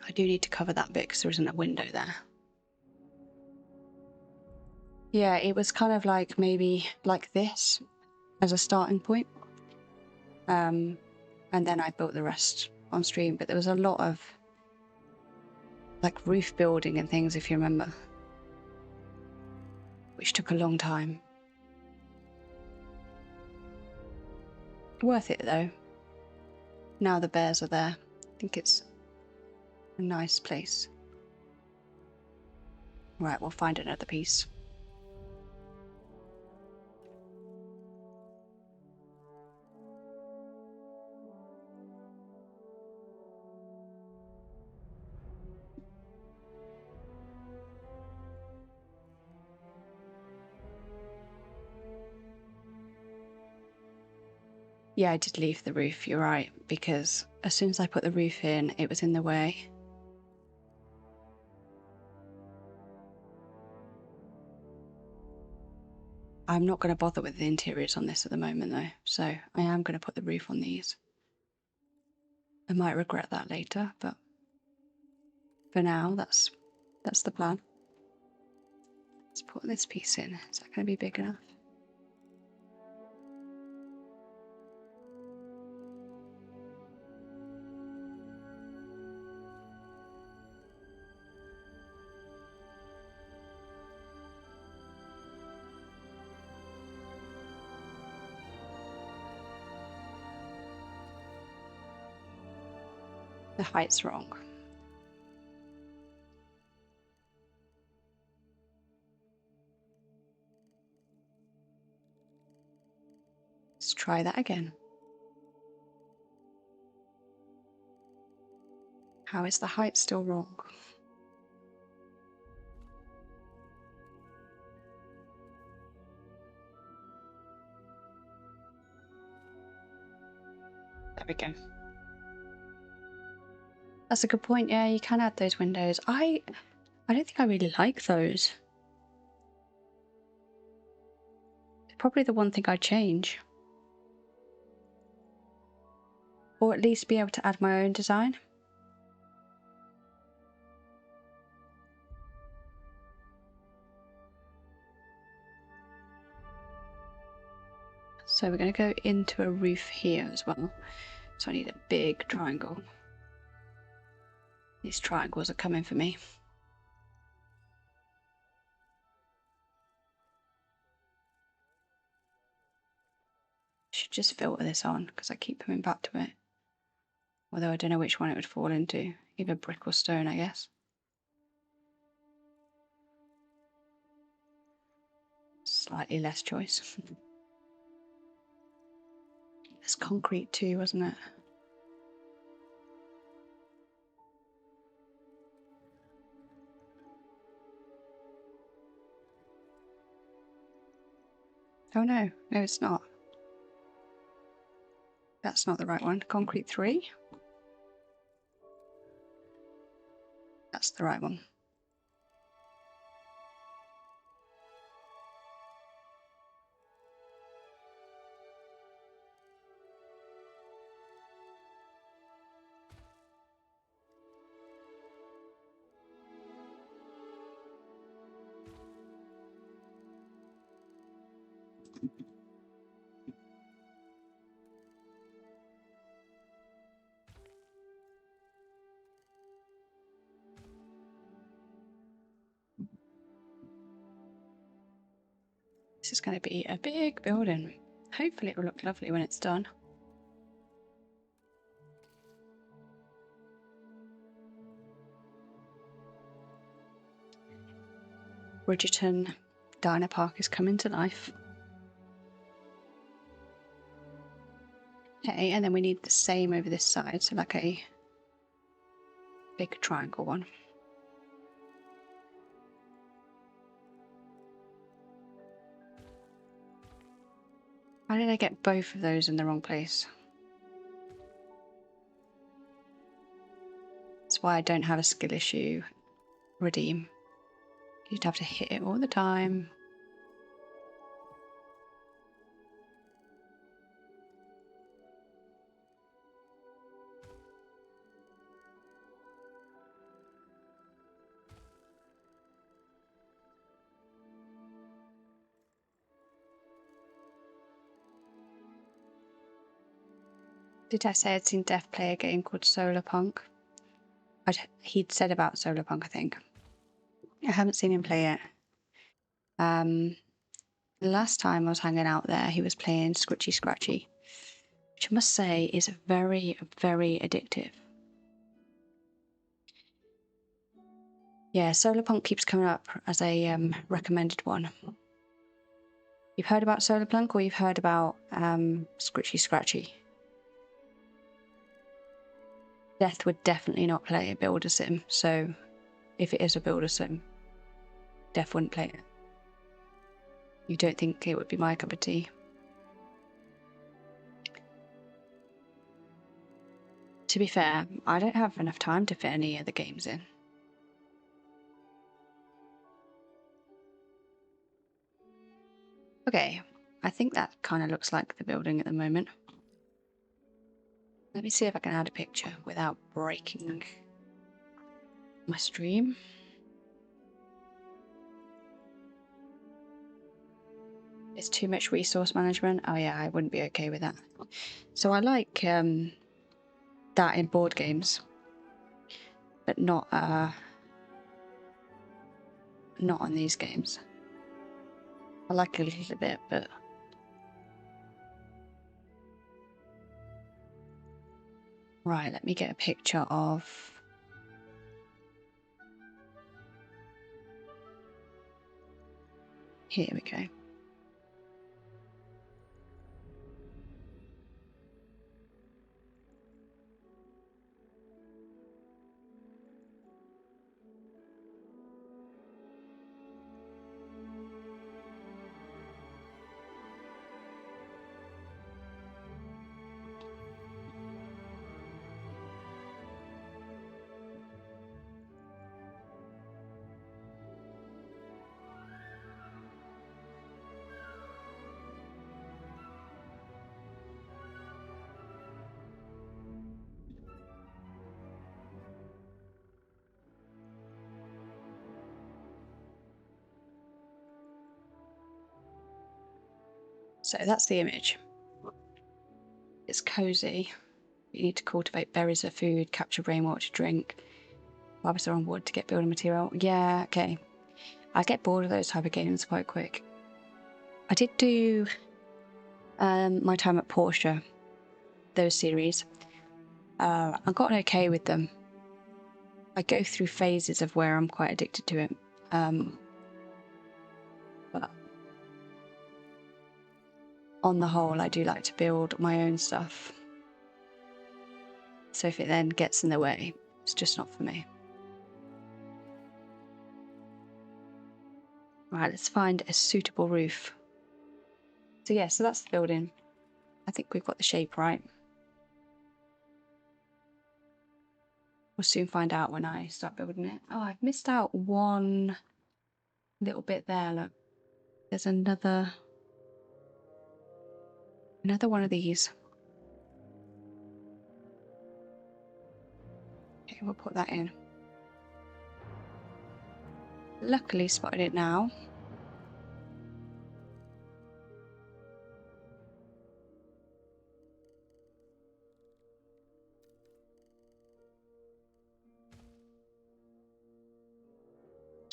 [SPEAKER 1] I do need to cover that bit because there isn't a window there. Yeah, it was kind of like maybe like this as a starting point. And then I built the rest on stream, but there was a lot of like roof building and things, if you remember, which took a long time. Worth it though. Now the bears are there. I think it's a nice place. Right, we'll find another piece. Yeah, I did leave the roof, you're right, because as soon as I put the roof in, it was in the way. I'm not going to bother with the interiors on this at the moment though, so I am going to put the roof on these. I might regret that later, but for now, that's the plan. Let's put this piece in. Is that going to be big enough? The height's wrong. Let's try that again. How is the height still wrong? There we go. That's a good point. Yeah, you can add those windows. I don't think I really like those. It's probably the one thing I'd change. Or at least be able to add my own design. So we're going to go into a roof here as well. So I need a big triangle. These triangles are coming for me. Should just filter this on because I keep coming back to it. Although I don't know which one it would fall into. Either brick or stone, I guess. Slightly less choice. It's concrete too, wasn't it? Oh no, no it's not. That's not the right one. Concrete 3. That's the right one. This is going to be a big building. Hopefully it will look lovely when it's done. Bridgerton Diner Park is coming to life. Okay, and then we need the same over this side, so like a big triangle one. How did I get both of those in the wrong place? That's why I don't have a skill issue. Redeem. You'd have to hit it all the time. Did I say I'd seen Def play a game called Solar Punk? He'd said about Solar Punk, I think. I haven't seen him play it. Last time I was hanging out there, he was playing Scritchy Scratchy, which I must say is very, very addictive. Yeah, Solar Punk keeps coming up as a recommended one. You've heard about Solar Punk or you've heard about Scritchy Scratchy? Death would definitely not play a builder sim, so if it is a builder sim, Death wouldn't play it. You don't think it would be my cup of tea? To be fair, I don't have enough time to fit any other games in. Okay, I think that kind of looks like the building at the moment. Let me see if I can add a picture without breaking my stream. It's too much resource management. Oh yeah, I wouldn't be okay with that. So I like that in board games, but not on these games. I like a little bit, but right, let me get a picture of. Here we go. So that's the image. It's cozy. You need to cultivate berries for food, capture rainwater to drink, harvest on wood to get building material. Yeah, okay. I get bored of those type of games quite quick. I did do my time at Porsche, those series. I got okay with them. I go through phases of where I'm quite addicted to it. But on the whole, I do like to build my own stuff. So if it then gets in the way, it's just not for me. Right, let's find a suitable roof. So yeah, so that's the building. I think we've got the shape right. We'll soon find out when I start building it. Oh, I've missed out one little bit there, look. There's another one of these. Okay, we'll put that in. Luckily spotted it now.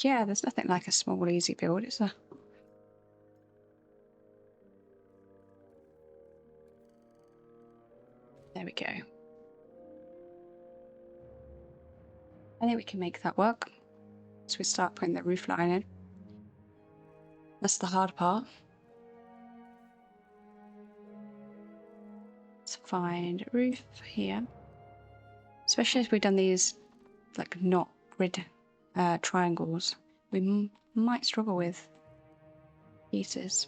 [SPEAKER 1] Yeah, there's nothing like a small, easy build, is there? There we go. I think we can make that work. So we start putting the roof line in. That's the hard part. Let's find a roof here. Especially as we've done these, like, not grid triangles, we might struggle with pieces.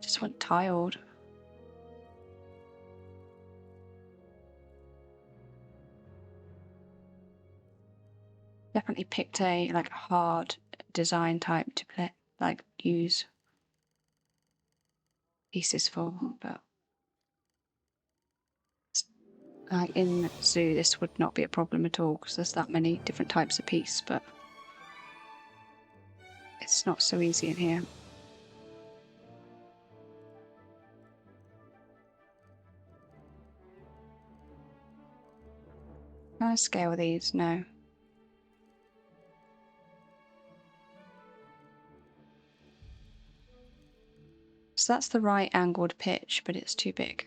[SPEAKER 1] Just want tiled. Definitely picked a like hard design type to play, like use pieces for, but like in zoo this would not be a problem at all because there's that many different types of piece, but it's not so easy in here. Can I scale these? No. So that's the right angled pitch, but it's too big.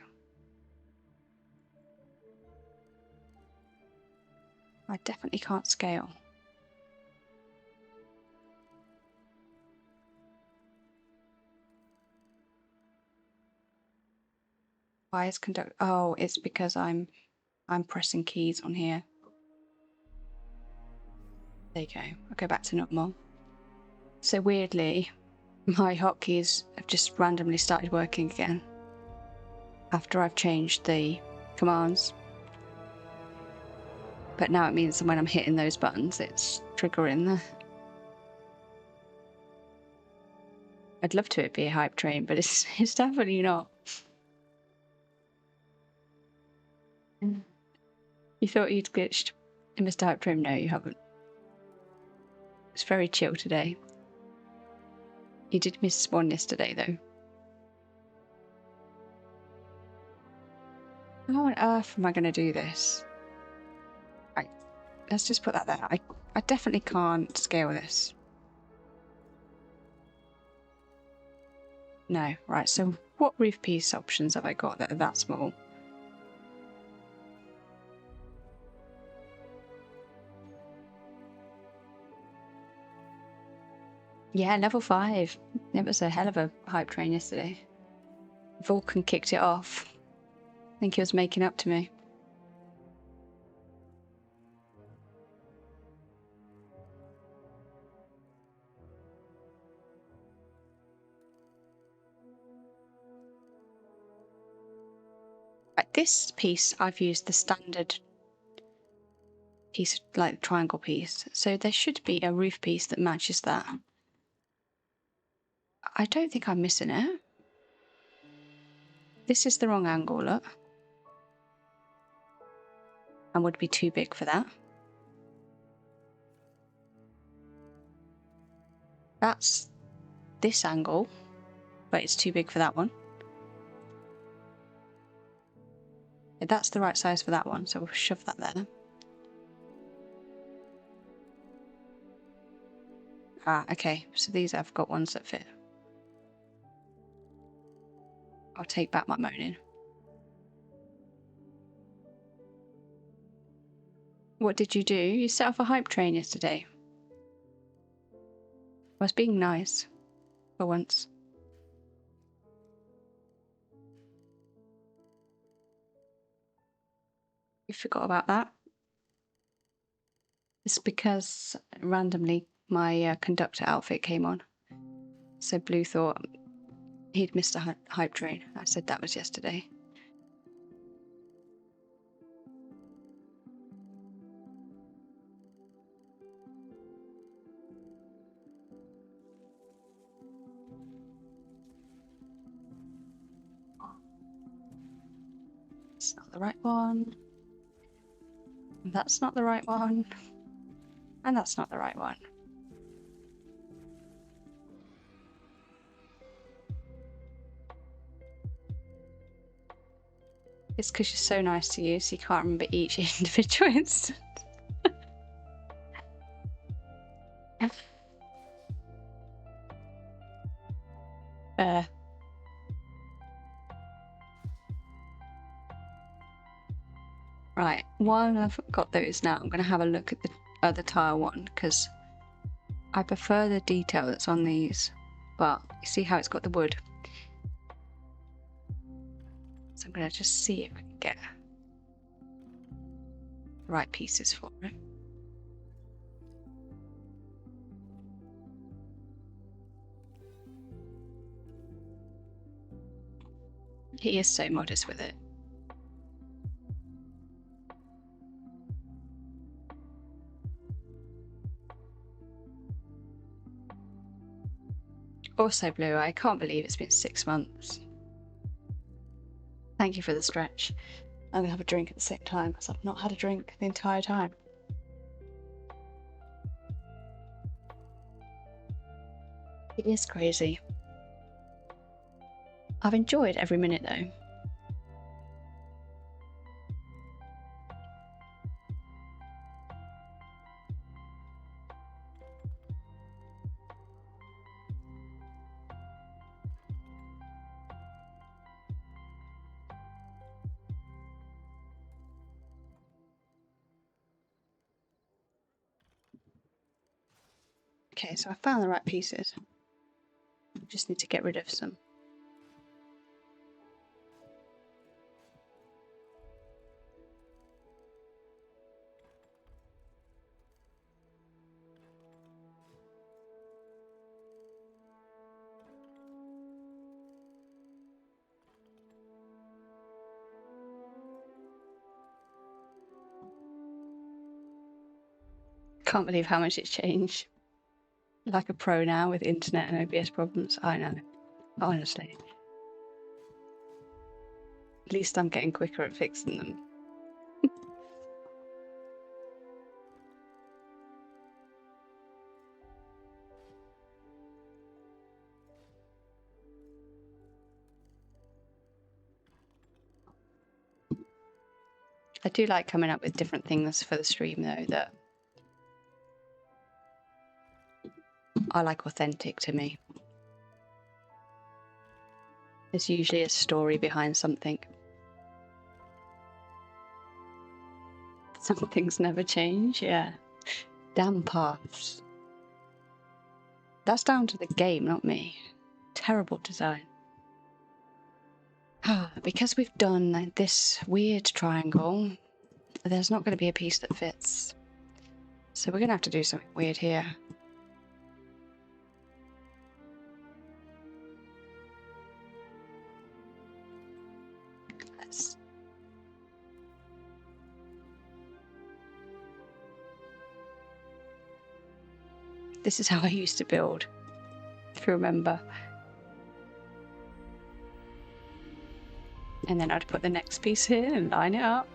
[SPEAKER 1] I definitely can't scale. Why is conduct? Oh, it's because I'm pressing keys on here. There you go. I'll go back to normal. So weirdly, my hotkeys have just randomly started working again. after I've changed the commands. But now it means that when I'm hitting those buttons, it's triggering the... I'd love to it be a hype train, but it's definitely not. You thought you'd glitched in Mr. Hype Train? No, you haven't. It's very chill today. You did miss one yesterday, though. How on earth am I going to do this? Right, let's just put that there. I definitely can't scale this. No, right, so what roof piece options have I got that are that small? Yeah, level 5. It was a hell of a hype train yesterday. Vulcan kicked it off. I think he was making up to me. At this piece, I've used the standard piece, like the triangle piece, so there should be a roof piece that matches that. I don't think I'm missing it. This is the wrong angle, look. And would be too big for that. That's this angle, but it's too big for that one. That's the right size for that one, so we'll shove that there. Ah, okay, so these I've got ones that fit. I'll take back my moaning. What did you do? You set off a hype train yesterday. I was being nice, for once. You forgot about that. It's because randomly my conductor outfit came on. So Blue thought he'd missed a hype train. I said that was yesterday. It's not the right one. That's not the right one. And that's not the right one. It's because you're so nice to you, so you can't remember each individual instant. Right, while I've got those now, I'm going to have a look at the other tile one, because I prefer the detail that's on these, but you see how it's got the wood? So I'm going to just see if I can get the right pieces for it. He is so modest with it. Also, Blue, I can't believe it's been 6 months. Thank you for the stretch. I'm going to have a drink at the same time, because I've not had a drink the entire time. It is crazy. I've enjoyed every minute, though. Okay, so I found the right pieces. Just need to get rid of some. Can't believe how much it's changed. Like a pro now with internet and OBS problems. I know. Honestly. At least I'm getting quicker at fixing them. I do like coming up with different things for the stream though that are like authentic to me. There's usually a story behind something. Some things never change, yeah. Damn paths. That's down to the game, not me. Terrible design. Because we've done this weird triangle, there's not going to be a piece that fits. So we're going to have to do something weird here. Let's... This is how I used to build, if you remember. And then I'd put the next piece here and line it up.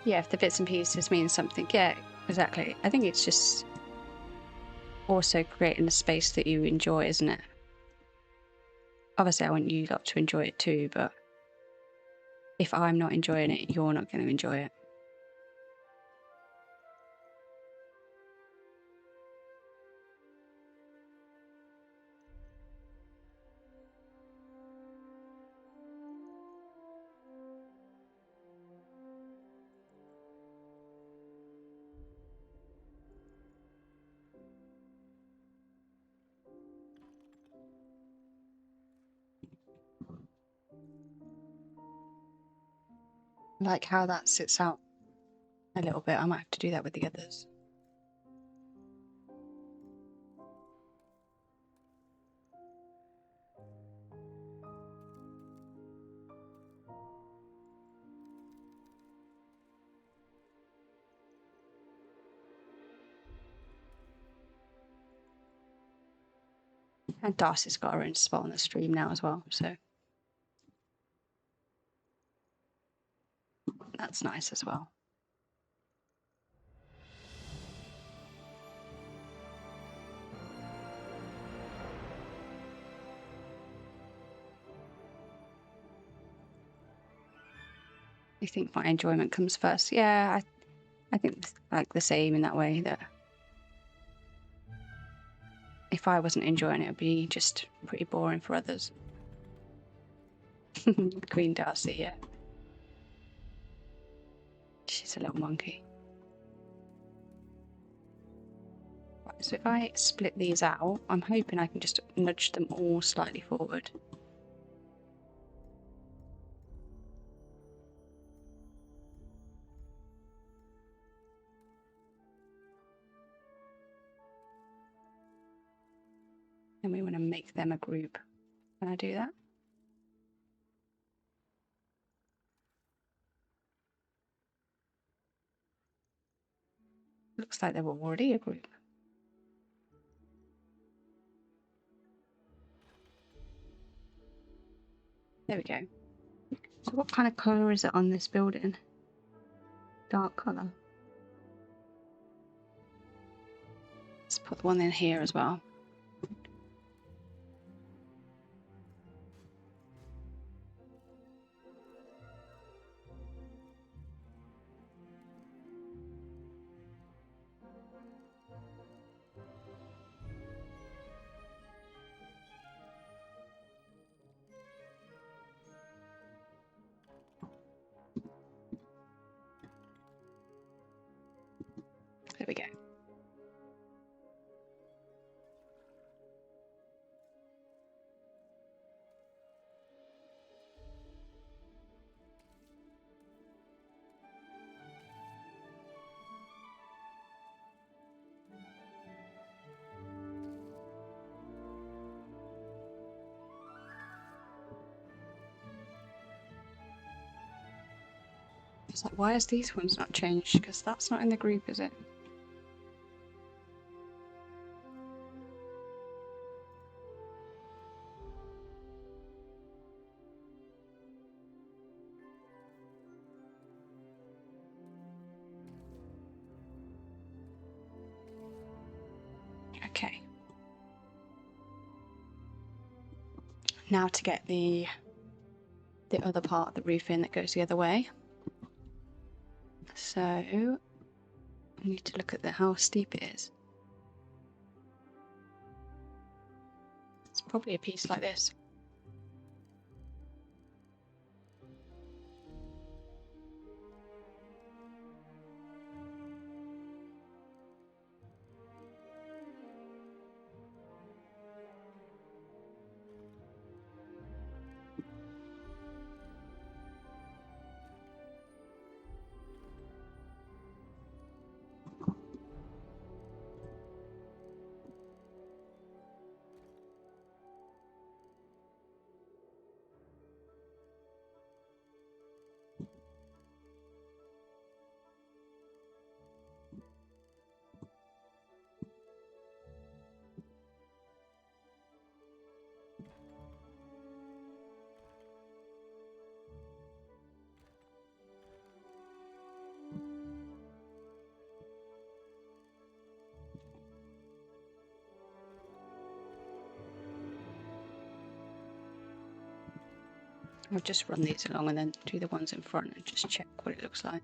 [SPEAKER 1] Yeah, if the bits and pieces mean something. Yeah, exactly. I think it's just also creating a space that you enjoy, isn't it? Obviously, I want you lot to enjoy it too, but if I'm not enjoying it, you're not going to enjoy it. I like how that sits out a little bit. I might have to do that with the others. And Darcy's got her own spot on the stream now as well, so that's nice as well. I think my enjoyment comes first. Yeah, I think it's like the same in that way, that if I wasn't enjoying it, it'd be just pretty boring for others. Queen Darcy, yeah. She's a little monkey. Right, so if I split these out, I'm hoping I can just nudge them all slightly forward. And we want to make them a group. Can I do that? Looks like they were already a group. There we go. So what kind of colour is it on this building? Dark colour. Let's put one in here as well. There we go. It's like, why has these ones not changed? Because that's not in the group, is it? Okay. Now to get the other part of the roof in that goes the other way. So I need to look at how steep it is. It's probably a piece like this. I'll just run these along and then do the ones in front and just check what it looks like.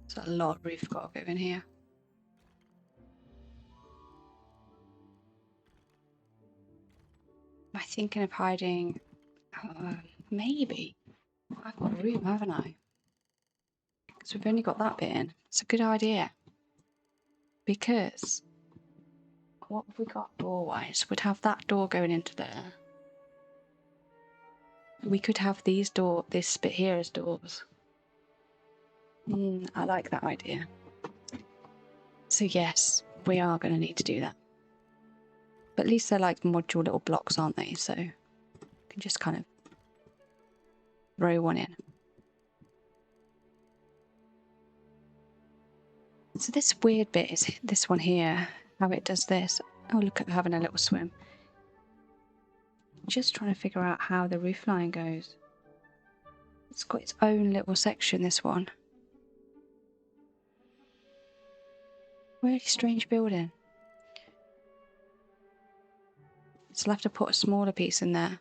[SPEAKER 1] There's a lot of roof got to go in here. Am I thinking of hiding? Maybe. I've got room, haven't I? Because we've only got that bit in. It's a good idea. Because what have we got door-wise? We'd have that door going into there. We could have this bit here as doors. I like that idea. So yes, we are going to need to do that. But at least they're like modular little blocks, aren't they? So you can just kind of throw one in. So this weird bit is this one here, how it does this. Oh, look at having a little swim. Just trying to figure out how the roofline goes. It's got its own little section, this one. Really strange building. So I'll have to put a smaller piece in there.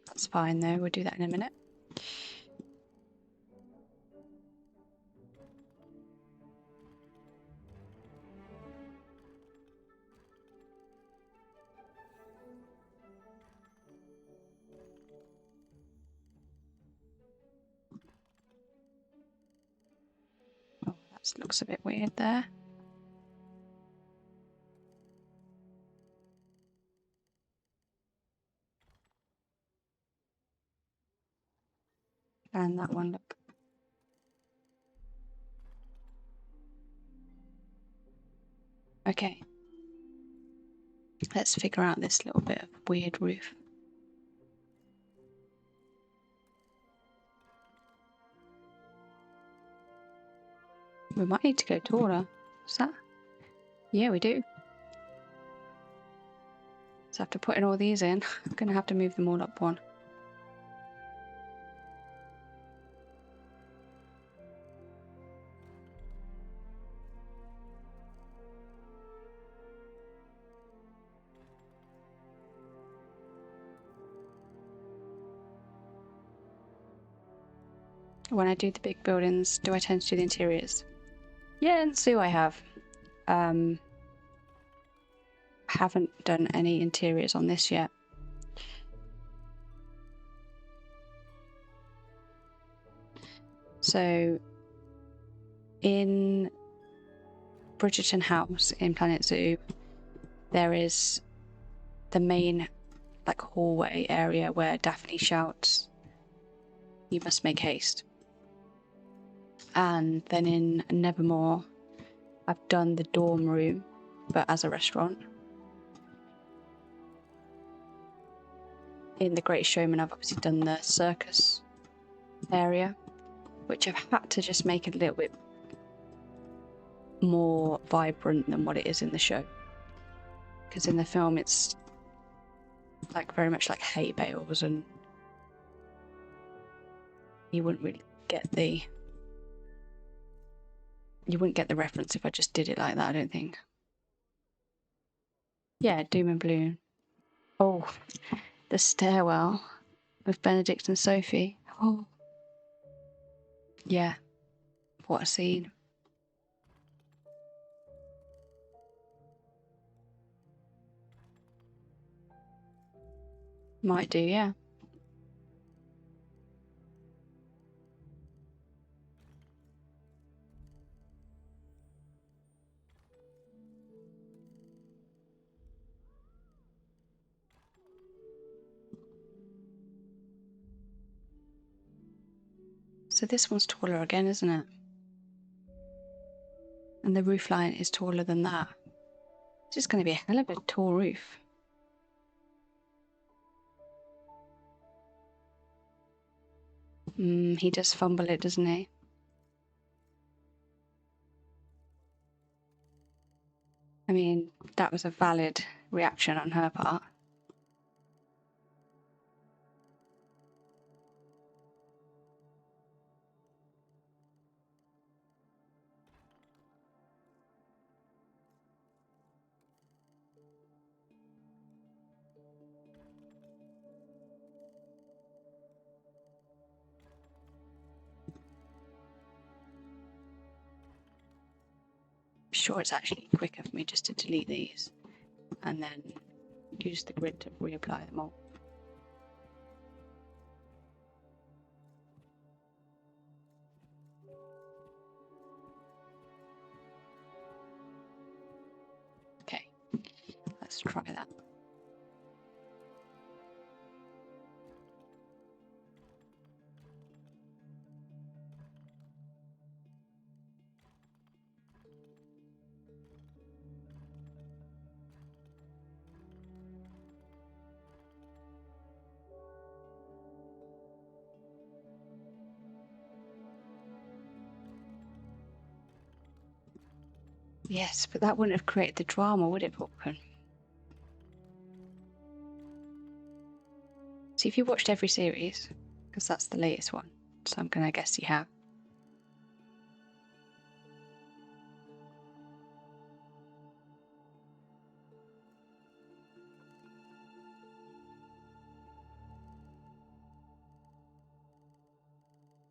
[SPEAKER 1] That's fine though, we'll do that in a minute. Oh, that looks a bit weird there. And that one, look. Okay. Let's figure out this little bit of weird roof. We might need to go taller. Is that? Yeah, we do. So after putting all these in, I'm going to have to move them all up one. When I do the big buildings, do I tend to do the interiors? Yeah, and so I have. Haven't done any interiors on this yet. So in Bridgerton House in Planet Zoo, there is the main like hallway area where Daphne shouts, "You must make haste." And then in Nevermore, I've done the dorm room, but as a restaurant. In The Great Showman, I've obviously done the circus area, which I've had to just make a little bit more vibrant than what it is in the show. Because in the film, it's like very much like hay bales, and you wouldn't really get the reference if I just did it like that, I don't think. Yeah, Doom and Gloom. Oh, the stairwell with Benedict and Sophie. Oh, yeah, what a scene. Might do, yeah. So this one's taller again, isn't it? And the roof line is taller than that. It's just going to be a hell of a tall roof. He does fumble it, doesn't he? I mean, that was a valid reaction on her part. I'm sure it's actually quicker for me just to delete these and then use the grid to reapply them all. Okay, let's try that. Yes, but that wouldn't have created the drama, would it, Vulcan? See, if you watched every series, because that's the latest one, so I'm gonna guess you have.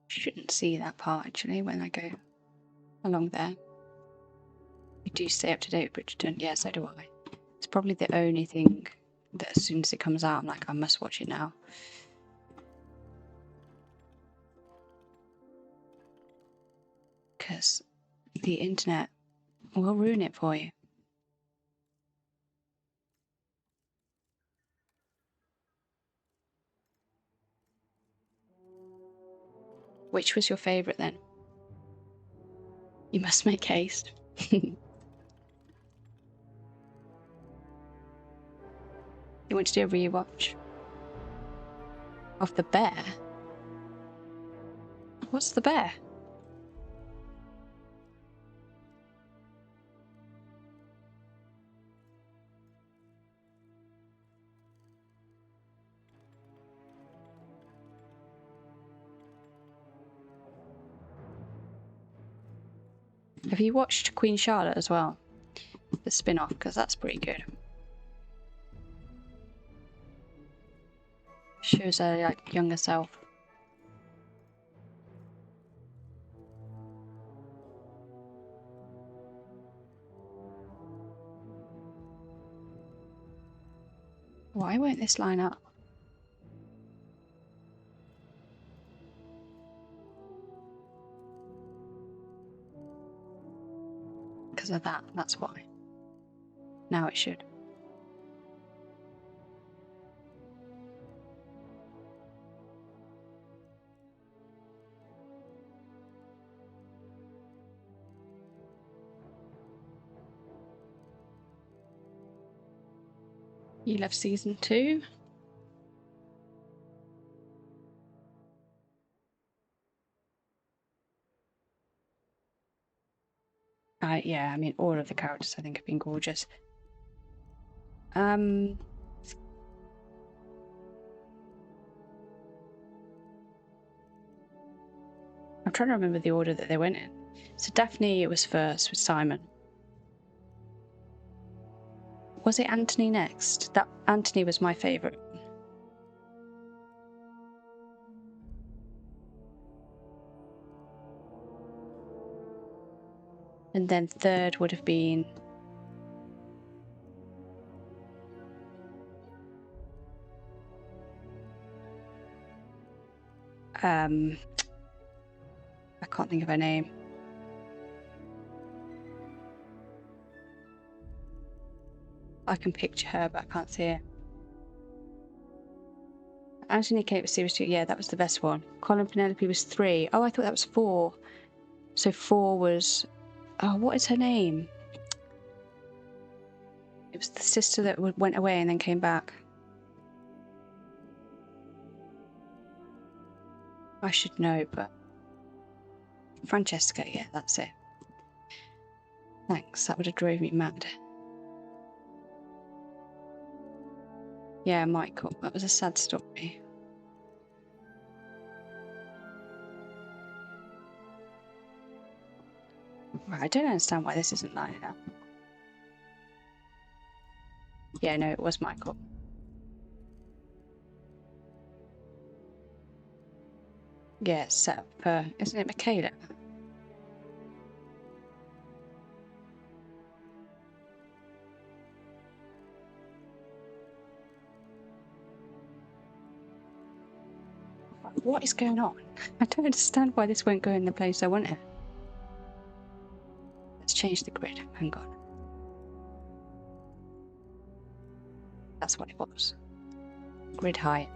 [SPEAKER 1] Shouldn't see that part actually when I go along there. You do stay up to date with Bridgerton, yeah, so do I. It's probably the only thing that as soon as it comes out, I'm like, I must watch it now. Because the internet will ruin it for you. Which was your favourite then? You must make haste. You want to do a rewatch of the bear? What's the bear? Have you watched Queen Charlotte as well? The spin-off, because that's pretty good. Shows her like younger self. Why won't this line up? Because of that, that's why. Now it should. You love season 2? Yeah, I mean, all of the characters I think have been gorgeous. I'm trying to remember the order that they went in. So Daphne was first with Simon. Was it Anthony next? That Anthony was my favourite. And then third would have been I can't think of her name. I can picture her, but I can't see it. Anthony Kate was series 2. Yeah, that was the best one. Colin Penelope was 3. Oh, I thought that was 4. So 4 was... Oh, what is her name? It was the sister that went away and then came back. I should know, but... Francesca, yeah, that's it. Thanks, that would have drove me mad. Yeah, Michael, that was a sad story. Right, I don't understand why this isn't lining up. Yeah, no, it was Michael. Yeah, it's set up for... Isn't it Michaela? What is going on? I don't understand why this won't go in the place I want it. Let's change the grid. Hang on. That's what it was. Grid height.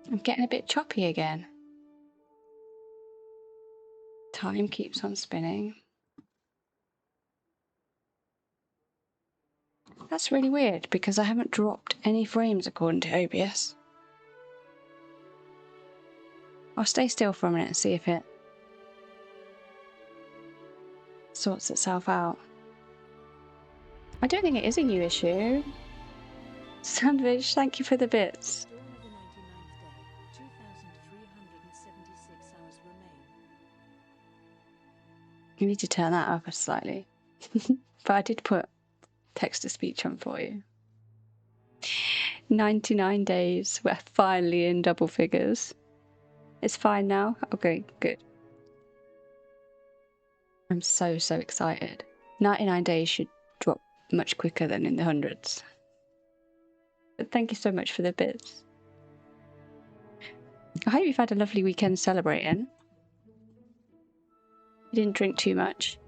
[SPEAKER 1] I'm getting a bit choppy again. Time keeps on spinning. That's really weird because I haven't dropped any frames according to OBS. I'll stay still for a minute and see if it sorts itself out. I don't think it is a new issue. Sandwich, thank you for the bits.
[SPEAKER 3] Dawn of the 99th day, 2,376 hours remain.
[SPEAKER 1] You need to turn that up slightly. But I did put text-to-speech on for you. 99 days. We're finally in double figures. It's fine now? Okay, good. I'm so excited. 99 days should drop much quicker than in the hundreds. But thank you so much for the bits. I hope you've had a lovely weekend celebrating. You didn't drink too much.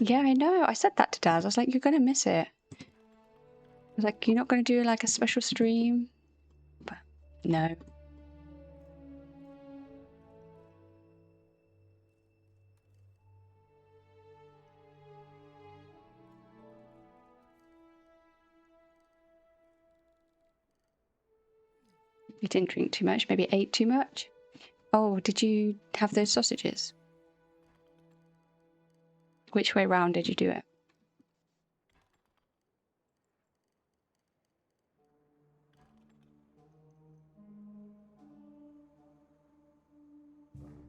[SPEAKER 1] Yeah, I know. I said that to Dad. I was like, you're going to miss it. I was like, you're not going to do like a special stream? But no. You didn't drink too much, maybe ate too much? Oh, did you have those sausages? Which way round did you do it?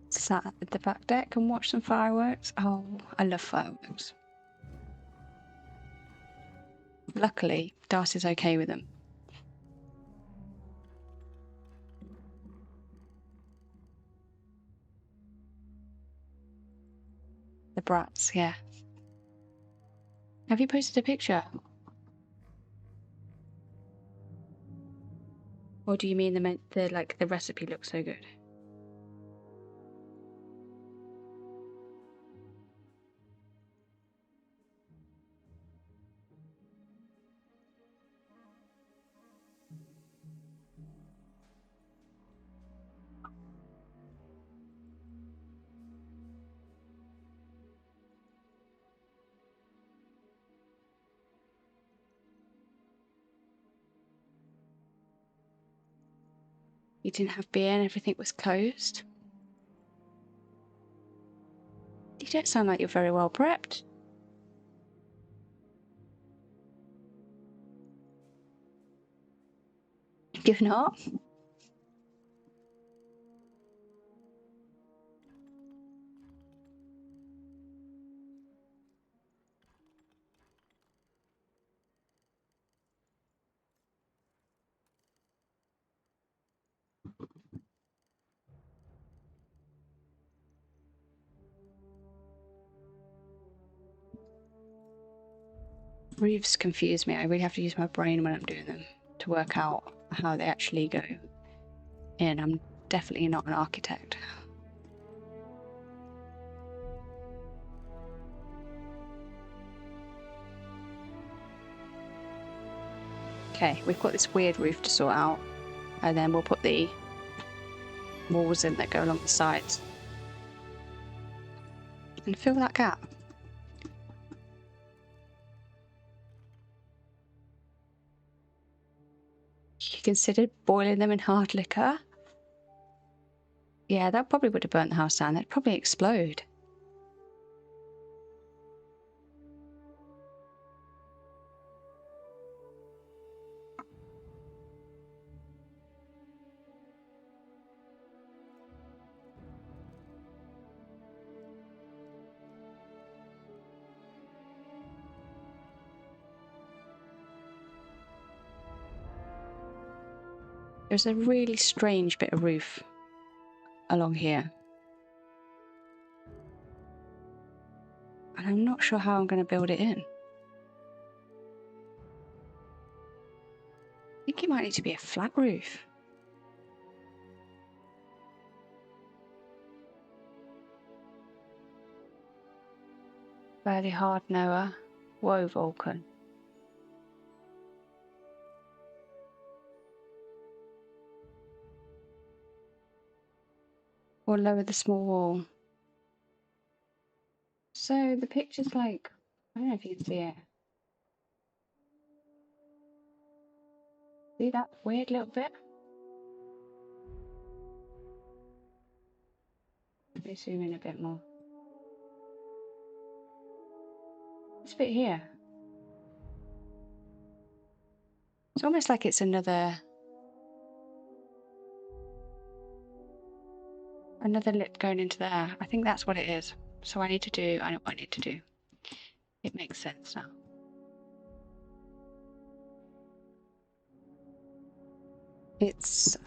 [SPEAKER 1] Sat at the back deck and watched some fireworks. Oh, I love fireworks. Luckily, Darcy's okay with them. The brats, yeah. Have you posted a picture? Or do you mean the recipe looks so good? You didn't have beer and everything was closed. You don't sound like you're very well prepped. You're not? Roofs confuse me. I really have to use my brain when I'm doing them to work out how they actually go in. I'm definitely not an architect. Okay, we've got this weird roof to sort out, and then we'll put the walls in that go along the sides and fill that gap. You considered boiling them in hard liquor? Yeah, that probably would have burnt the house down. They'd probably explode. There's a really strange bit of roof along here. And I'm not sure how I'm going to build it in. I think it might need to be a flat roof. Fairly hard Noah. Whoa, Vulcan. Or lower the small wall. So the picture's like, I don't know if you can see it. See that weird little bit? Let me zoom in a bit more. This bit here. It's almost like it's another lip going into there. I think that's what it is. So I know what I need to do. It makes sense now. It's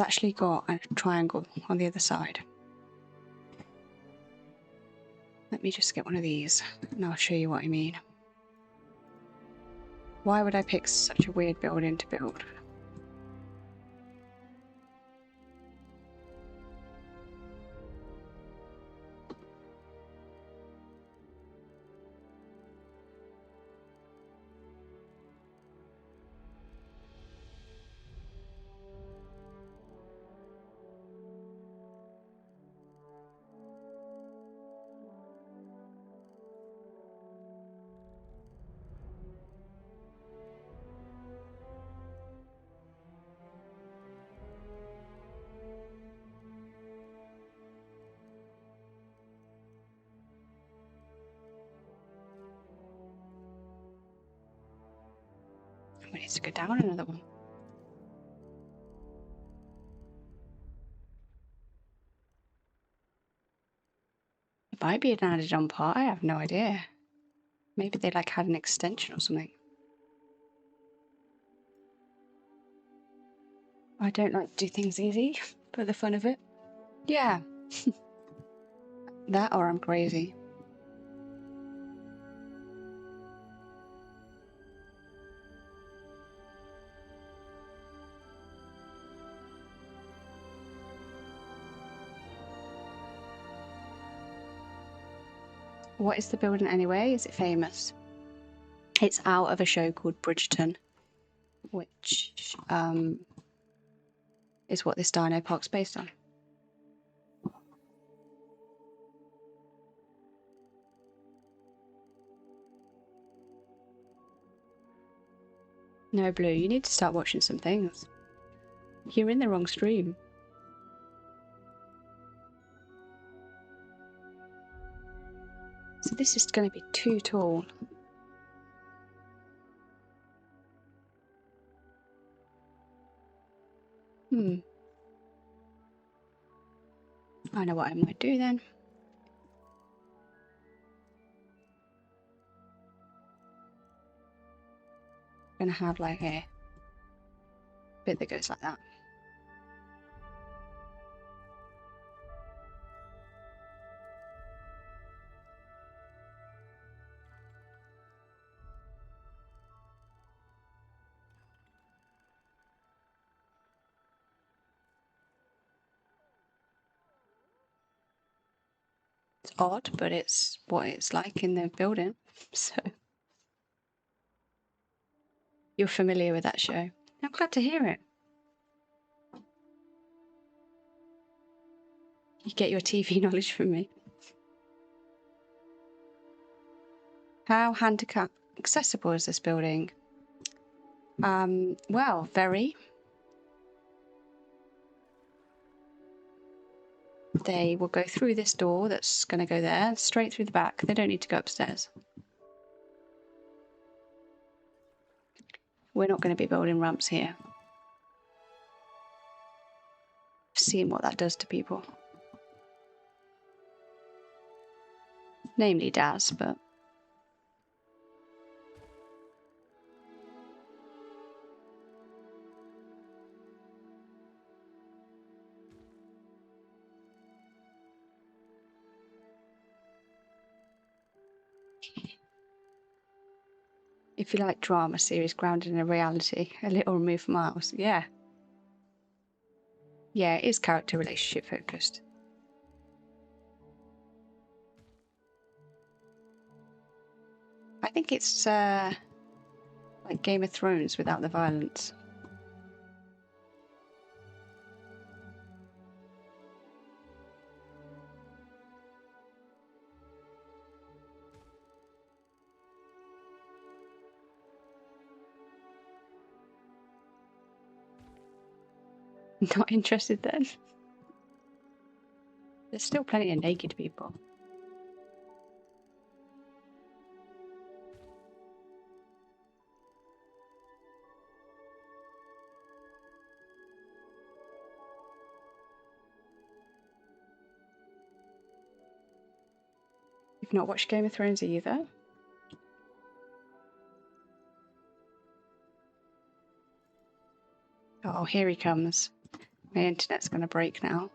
[SPEAKER 1] actually got a triangle on the other side. Let me just get one of these and I'll show you what I mean. Why would I pick such a weird building to build? We need to go down another one. It might be an added on part, I have no idea. Maybe they like had an extension or something. I don't like to do things easy for the fun of it. Yeah. That or I'm crazy. What is the building anyway? Is it famous? It's out of a show called Bridgerton, which is what this dino park's based on. No, Blue, you need to start watching some things. You're in the wrong stream. So this is going to be too tall. I know what I might do then. I'm going to have like a bit that goes like that. It's odd, but it's what it's like in the building. So you're familiar with that show. I'm glad to hear it. You get your TV knowledge from me. How handicap accessible is this building? Well, very. They will go through this door that's going to go there, straight through the back. They don't need to go upstairs. We're not going to be building ramps here. I've seen what that does to people. Namely Daz, but... If you like drama series grounded in a reality, a little removed from ours, yeah. Yeah, it is character relationship focused. I think it's like Game of Thrones without the violence. Not interested then. There's still plenty of naked people. You've not watched Game of Thrones either? Oh, here he comes. My internet's going to break now.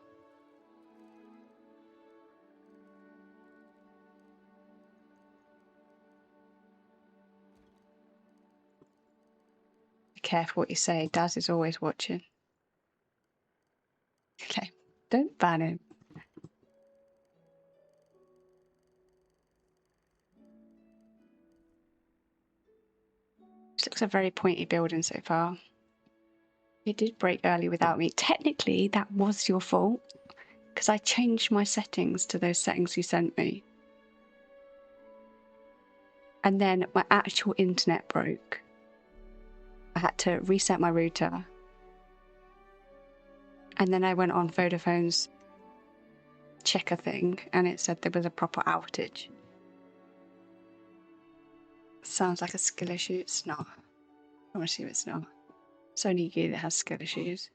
[SPEAKER 1] Be careful what you say. Daz is always watching. Okay, don't ban him. This looks a very pointy building so far. It did break early without me. Technically, that was your fault, because I changed my settings to those settings you sent me. And then my actual internet broke. I had to reset my router. And then I went on Vodafone's checker thing, and it said there was a proper outage. Sounds like a skill issue. It's not. I promise you it's not. It's only you that has skill issues.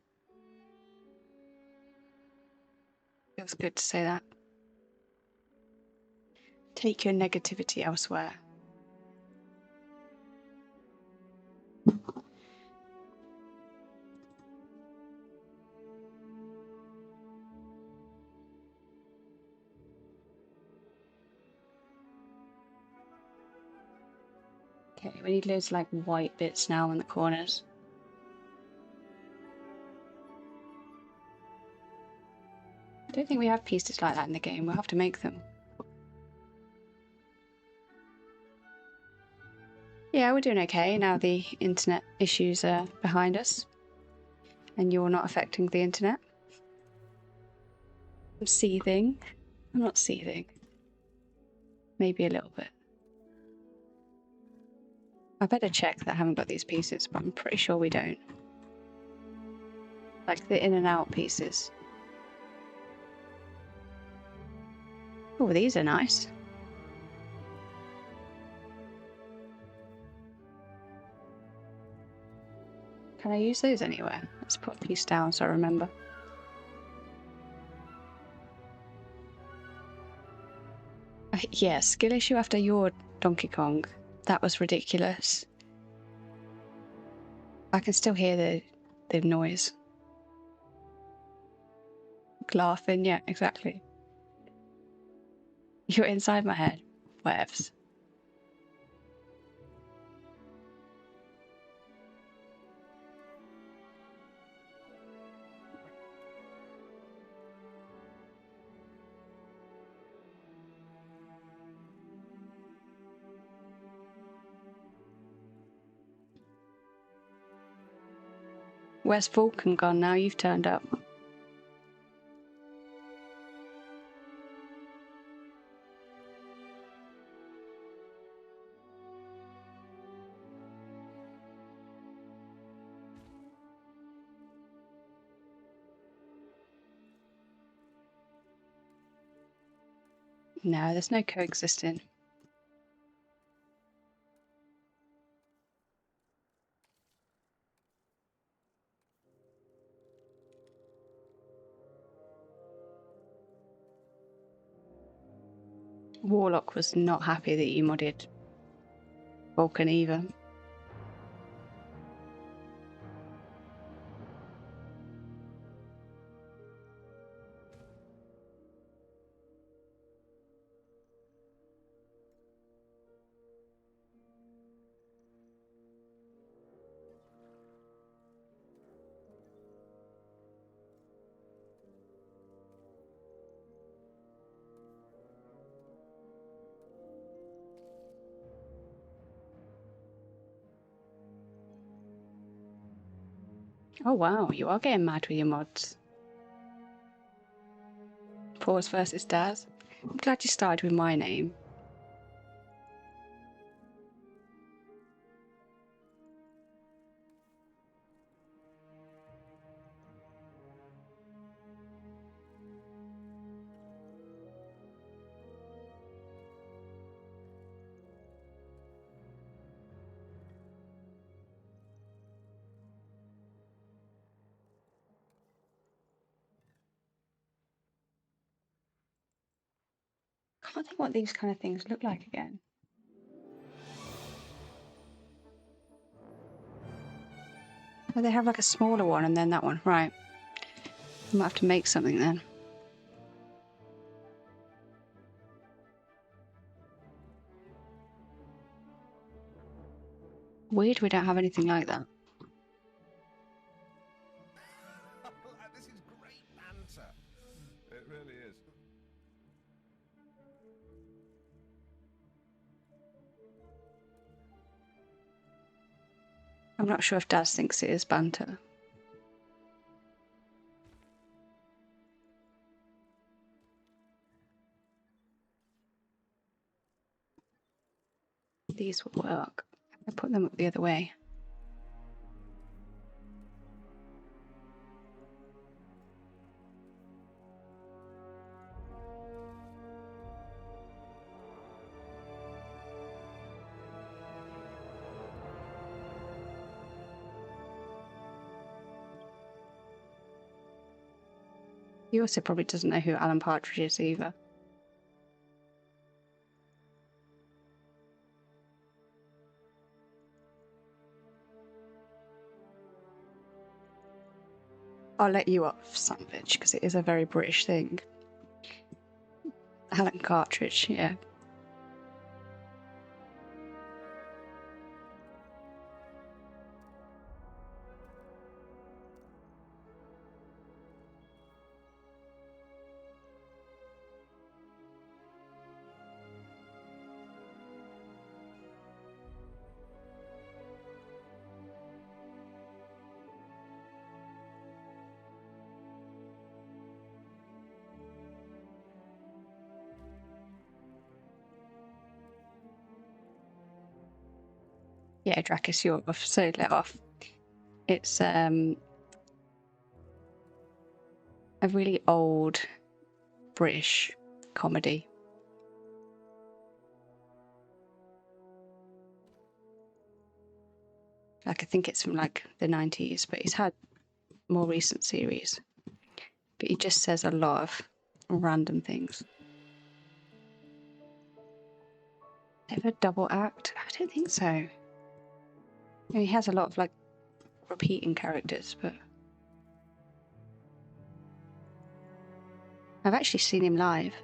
[SPEAKER 1] Feels good to say that. Take your negativity elsewhere. Okay, we need loads of like white bits now in the corners. I don't think we have pieces like that in the game. We'll have to make them. Yeah, we're doing okay now the internet issues are behind us. And you're not affecting the internet. I'm seething. I'm not seething. Maybe a little bit. I better check that I haven't got these pieces, but I'm pretty sure we don't. Like the in and out pieces. Oh, these are nice. Can I use those anywhere? Let's put a piece down so I remember. Yeah, skill issue after your Donkey Kong. That was ridiculous. I can still hear the noise. Laughing, yeah, exactly. You're inside my head. Whatevs. Where's Vulcan gone now? You've turned up. No, there's no coexisting. Warlock was not happy that you modded Vulcan either. Oh wow, you are getting mad with your mods. Paws versus Daz. I'm glad you started with my name. Can't think what these kind of things look like again. Oh, they have like a smaller one and then that one. Right. I might have to make something then. Weird we don't have anything like that.
[SPEAKER 2] This is great banter. It really is.
[SPEAKER 1] I'm not sure if Daz thinks it is banter. These will work. I put them up the other way. He also probably doesn't know who Alan Partridge is either. I'll let you off, son of a bitch, because it is a very British thing. Alan Partridge, yeah. Yeah, Dracus, you're off, so let off. It's a really old British comedy. Like, I think it's from like the 90s, but he's had more recent series. But he just says a lot of random things. Ever double act? I don't think so. I mean, he has a lot of like repeating characters, but I've actually seen him live.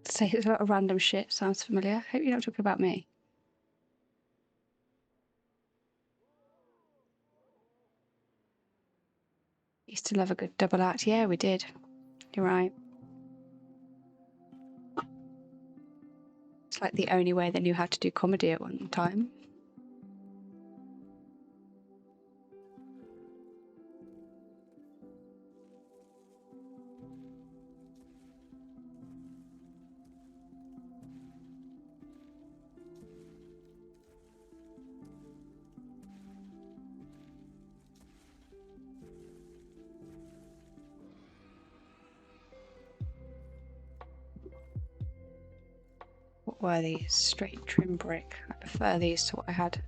[SPEAKER 1] Say a lot of random shit. Sounds familiar. Hope you're not talking about me. Used to love a good double act. Yeah, we did. You're right. It's like the only way they knew how to do comedy at one time. What were these? Straight trim brick. I prefer these to what I had.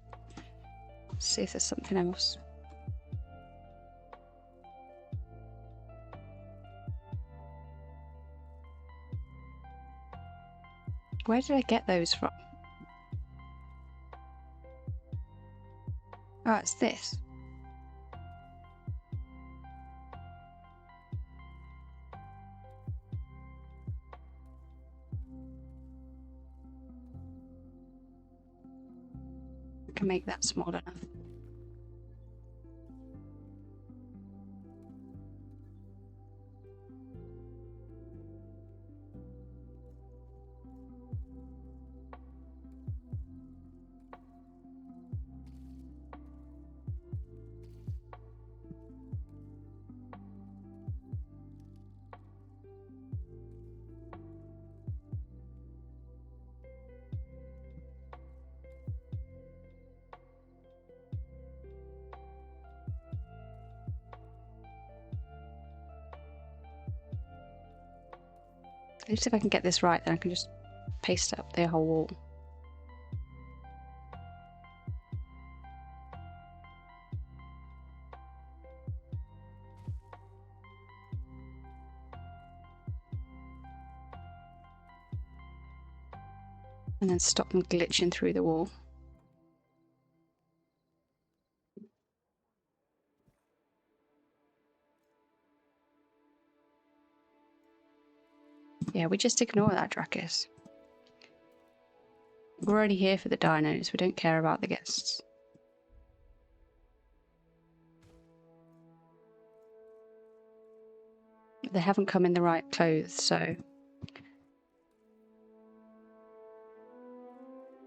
[SPEAKER 1] Let's see if there's something else. Where did I get those from? Oh, it's this. I can make that small enough. At least if I can get this right, then I can just paste up the whole wall. And then stop them glitching through the wall. Yeah, we just ignore that, Drakis. We're only here for the dinos, we don't care about the guests. They haven't come in the right clothes, so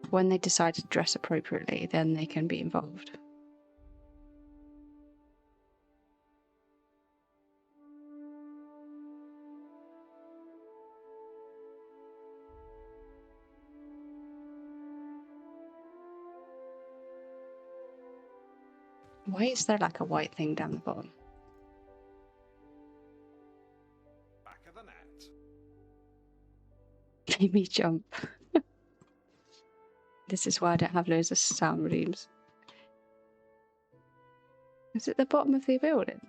[SPEAKER 1] when they decide to dress appropriately, then they can be involved. Why is there like a white thing down the bottom?
[SPEAKER 2] Back of the net.
[SPEAKER 1] Made me jump. This is why I don't have loads of sound redeems. Is it the bottom of the building?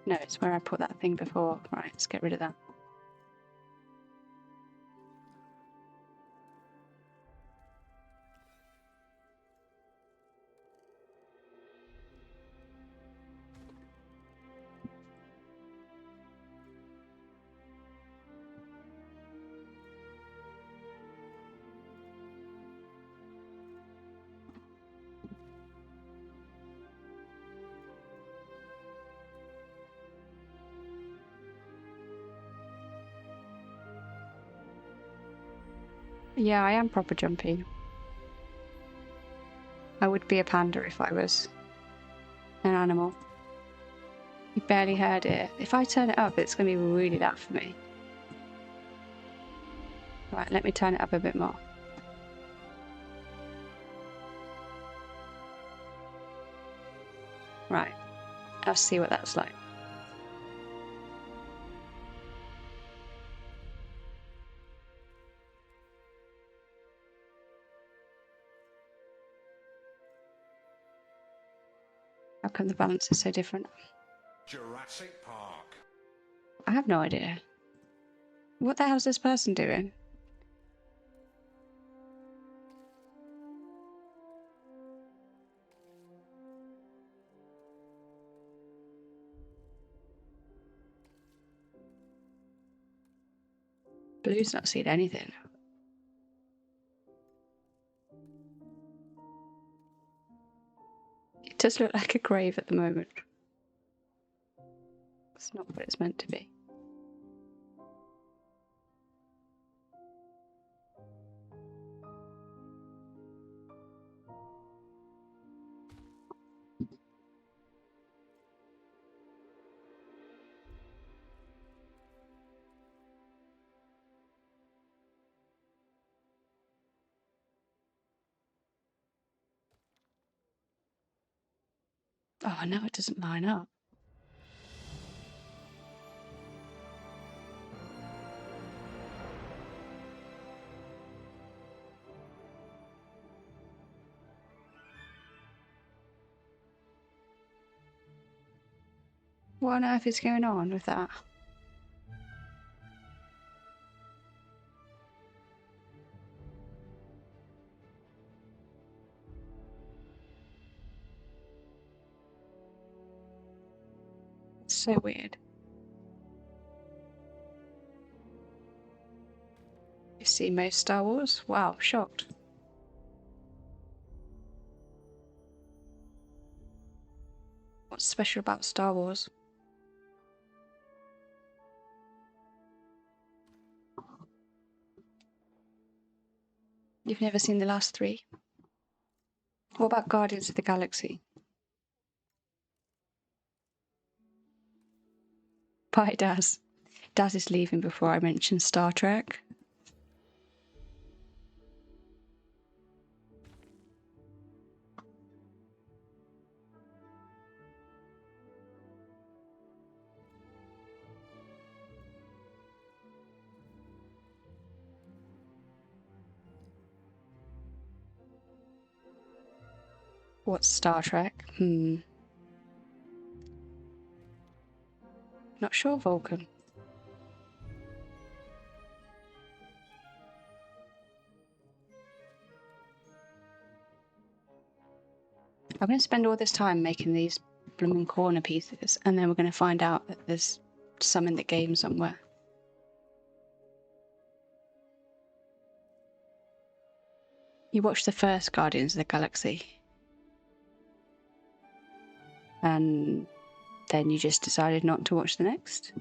[SPEAKER 1] No, it's where I put that thing before. Right, let's get rid of that. Yeah, I am proper jumpy. I would be a panda if I was an animal. You barely heard it. If I turn it up, it's going to be really loud for me. Right, let me turn it up a bit more. Right, I'll see what that's like. How come the balance is so different?
[SPEAKER 2] Jurassic Park.
[SPEAKER 1] I have no idea. What the hell's this person doing? Blue's not seen anything. It does look like a grave at the moment. It's not what it's meant to be. Oh, no, it doesn't line up. What on earth is going on with that? It's so weird. You've seen most Star Wars? Wow, shocked. What's special about Star Wars? You've never seen the last three? What about Guardians of the Galaxy? Bye, Daz. Daz is leaving before I mention Star Trek. What's Star Trek? Not sure, Vulcan. I'm going to spend all this time making these blooming corner pieces, and then we're going to find out that there's some in the game somewhere. You watched the first Guardians of the Galaxy, and then you just decided not to watch the next?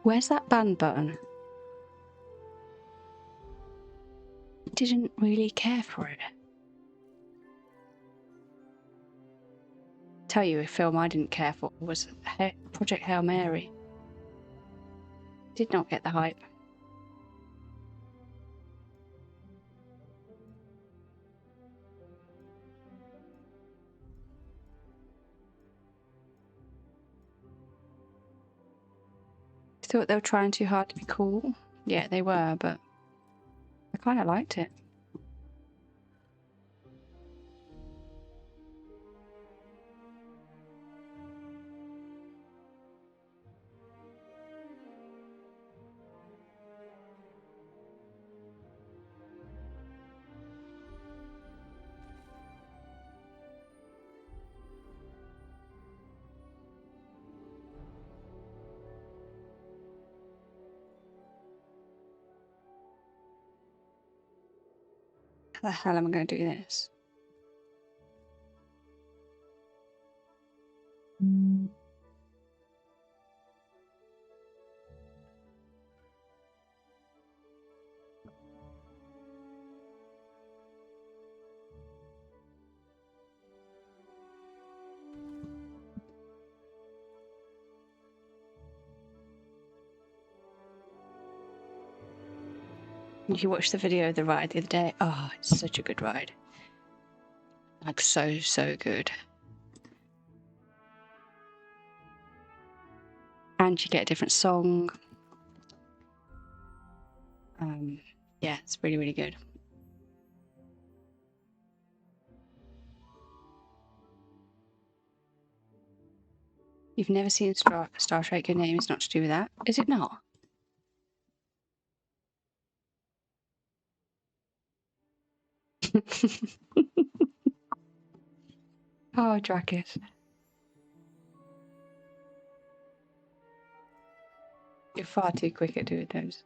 [SPEAKER 1] Where's that ban button? Didn't really care for it. Tell you a film I didn't care for was Project Hail Mary. Did not get the hype. Thought they were trying too hard to be cool. Yeah, they were, but I kind of liked it. How the hell am I going to do this? You watched the video of the ride the other day? Oh, it's such a good ride. Like, so good. And you get a different song. Yeah, it's really good. You've never seen Star Trek, your name is not to do with that, is it not? Oh, Drakus. You're far too quick at doing those.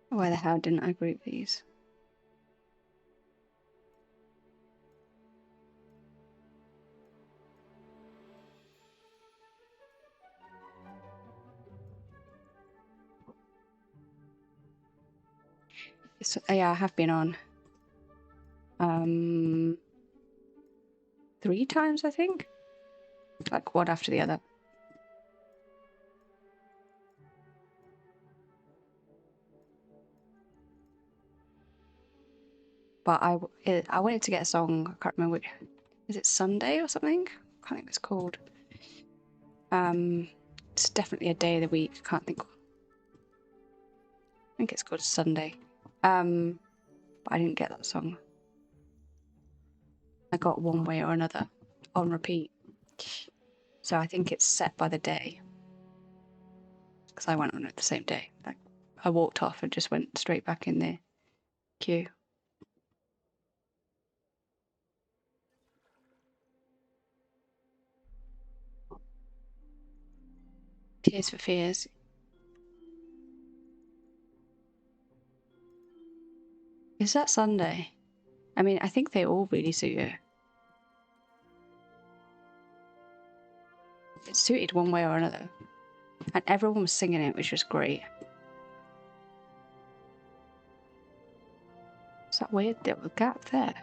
[SPEAKER 1] Why the hell didn't I group these? Yeah, I have been on 3 times, I think. Like one after the other. But I wanted to get a song. I can't remember which. Is it Sunday or something? I can't think what it's called. It's definitely a day of the week. I can't think. I think it's called Sunday. But I didn't get that song. I got One Way or Another on repeat. So I think it's set by the day. Because I went on it the same day. Like, I walked off and just went straight back in the queue. Tears for Fears. Is that Sunday? I mean, I think they all really suit you. It suited one way or another. And everyone was singing it, which was great. Is that weird little gap there?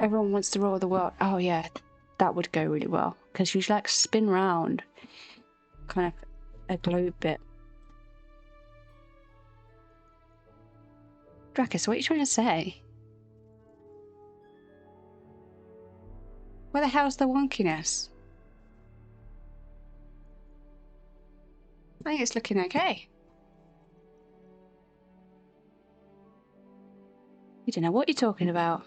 [SPEAKER 1] Everyone wants to roll the world. Oh yeah, that would go really well. Because you like spin round. Kind of a globe bit. Drakus, what are you trying to say? Where the hell's the wonkiness? I think it's looking okay. You don't know what you're talking about.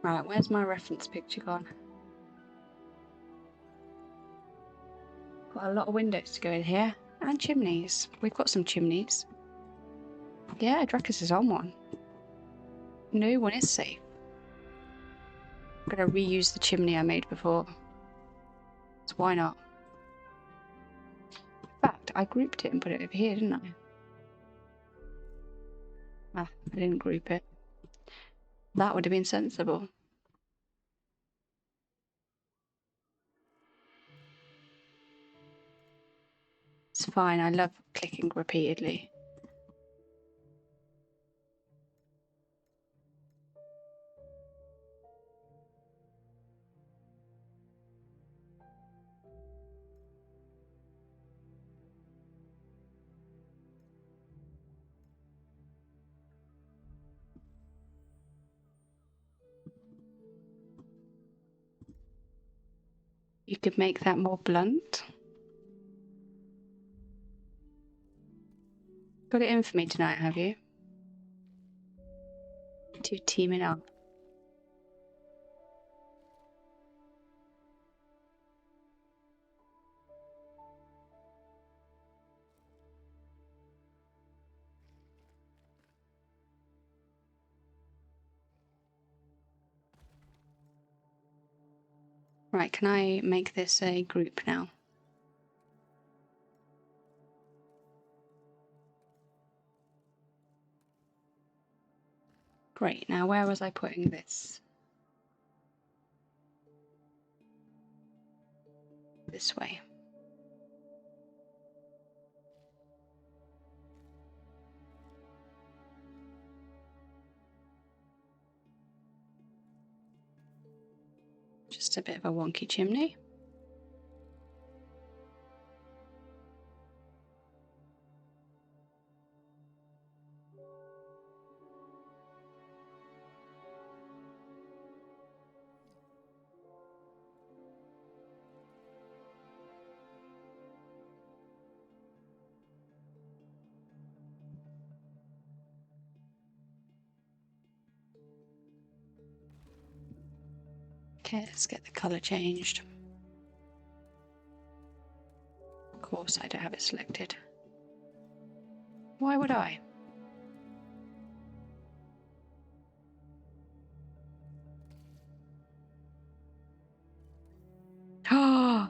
[SPEAKER 1] Right, where's my reference picture gone? Got a lot of windows to go in here. And chimneys. We've got some chimneys. Yeah, Drakus is on one. No one is safe. I'm gonna reuse the chimney I made before. So why not? In fact, I grouped it and put it over here, didn't I? Ah, I didn't group it. That would have been sensible. It's fine, I love clicking repeatedly. You could make that more blunt. Got it in for me tonight, have you? Two teaming up. Right, can I make this a group now? Great, now where was I putting this? This way. Just a bit of a wonky chimney. Okay, let's get the colour changed. Of course, I don't have it selected. Why would I? Oh,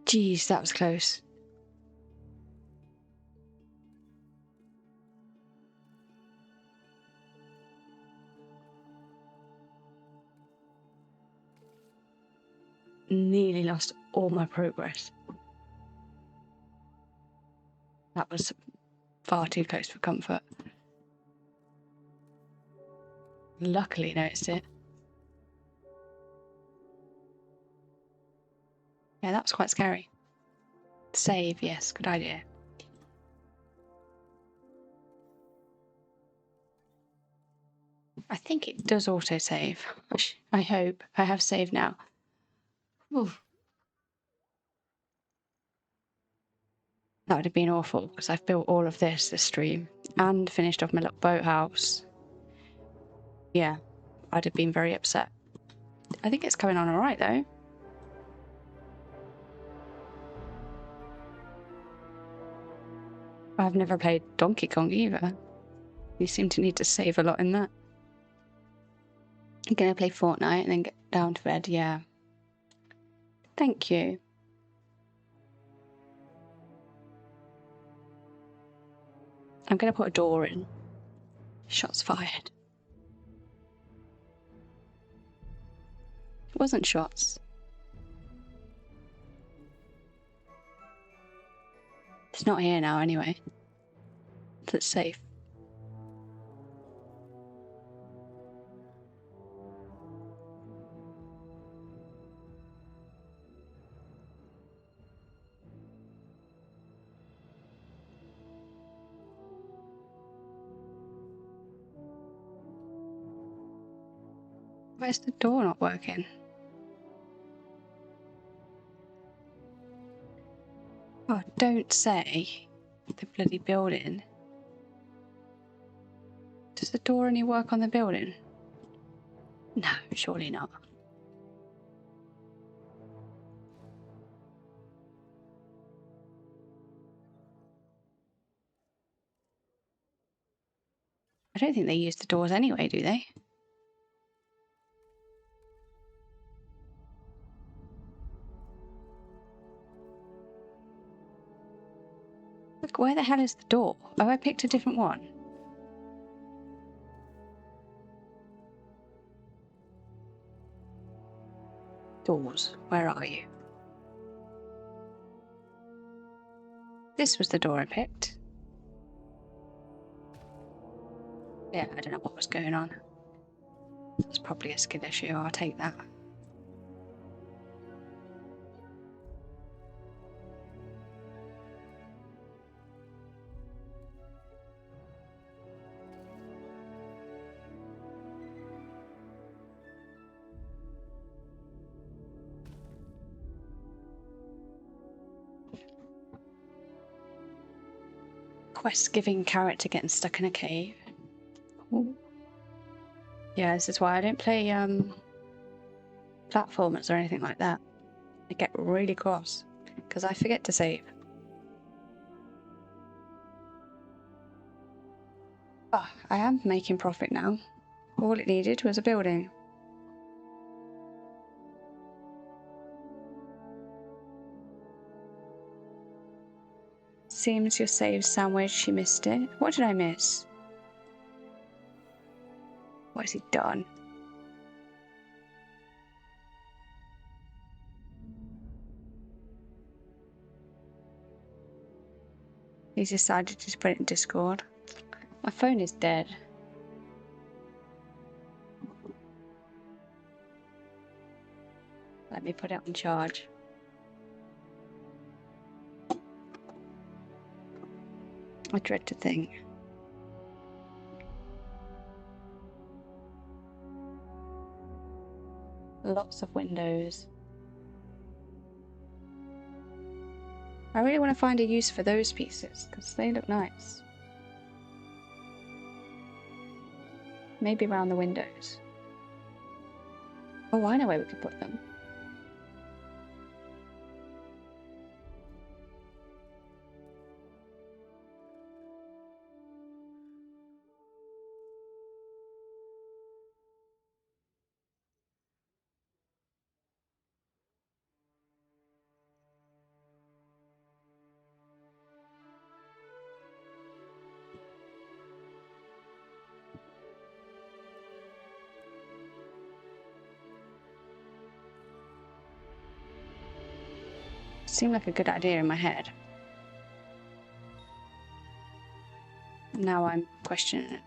[SPEAKER 1] geez, that was close. Nearly lost all my progress. That was far too close for comfort. Luckily noticed it. Yeah, that was quite scary. Save, yes, good idea. I think it does auto-save. I hope. I have saved now. Oof. That would have been awful because I've built all of this stream and finished off my little boathouse. Yeah, I'd have been very upset. I think it's coming on alright though. I've never played Donkey Kong either. You seem to need to save a lot in that. I'm gonna play Fortnite and then get down to bed, yeah. Thank you. I'm gonna put a door in. Shots fired. It wasn't shots. It's not here now anyway. So it's safe. Where's the door not working? Oh, don't say the bloody building. Does the door only work on the building? No, surely not. I don't think they use the doors anyway, do they? Look, where the hell is the door? Have I picked a different one? Doors, where are you? This was the door I picked. Yeah, I don't know what was going on. It's probably a skill issue, I'll take that. quest-giving character getting stuck in a cave. Ooh. Yeah, this is why I don't play platformers or anything like that. I get really cross because I forget to save. Oh, I am making profit now. All it needed was a building. Seems your save sandwich, she missed it. What did I miss? What has he done? He's decided to just put it in Discord. My phone is dead. Let me put it on charge. I dread to think. Lots of windows. I really want to find a use for those pieces because they look nice. Maybe around the windows. Oh, I know where we could put them. Seemed like a good idea in my head. Now I'm questioning it.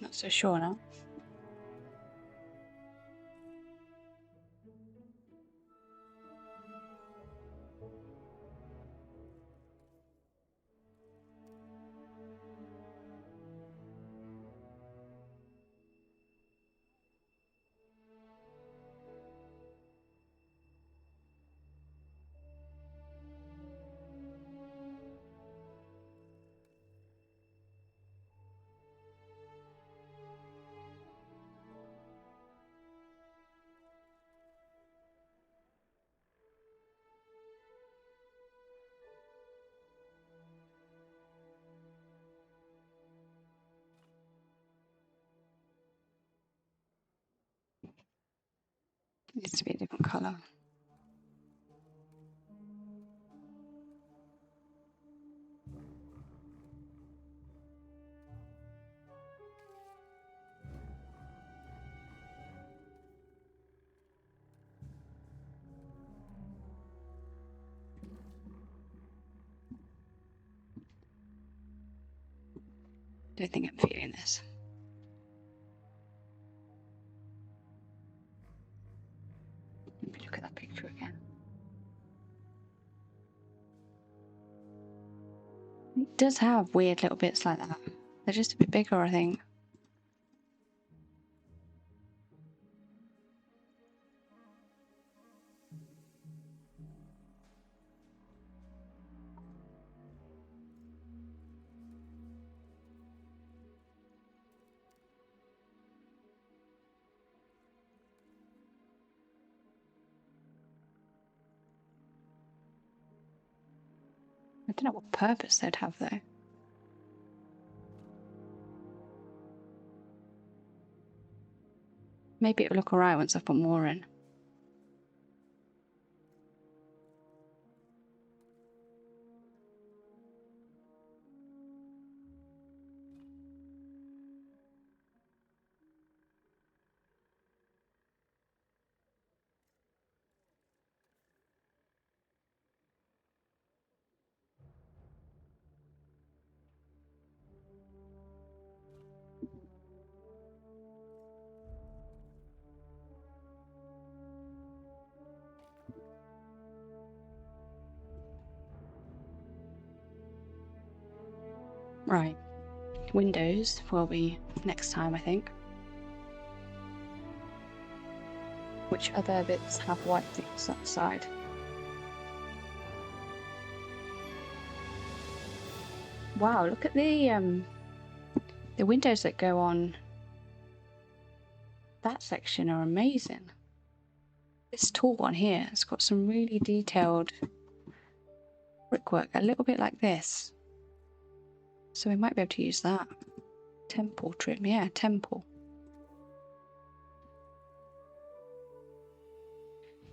[SPEAKER 1] Not so sure now. Needs to be a different colour. Don't think I'm feeling this. Let me look at that picture again. It does have weird little bits like that. They're just a bit bigger, I think. I don't know what purpose they'd have though. Maybe it'll look alright once I've put more in. Right. Windows will be next time, I think. Which other bits have white things on the side? Wow, look at the windows that go on that section are amazing. This tall one here has got some really detailed brickwork, a little bit like this. So we might be able to use that. Temple trim, yeah, temple.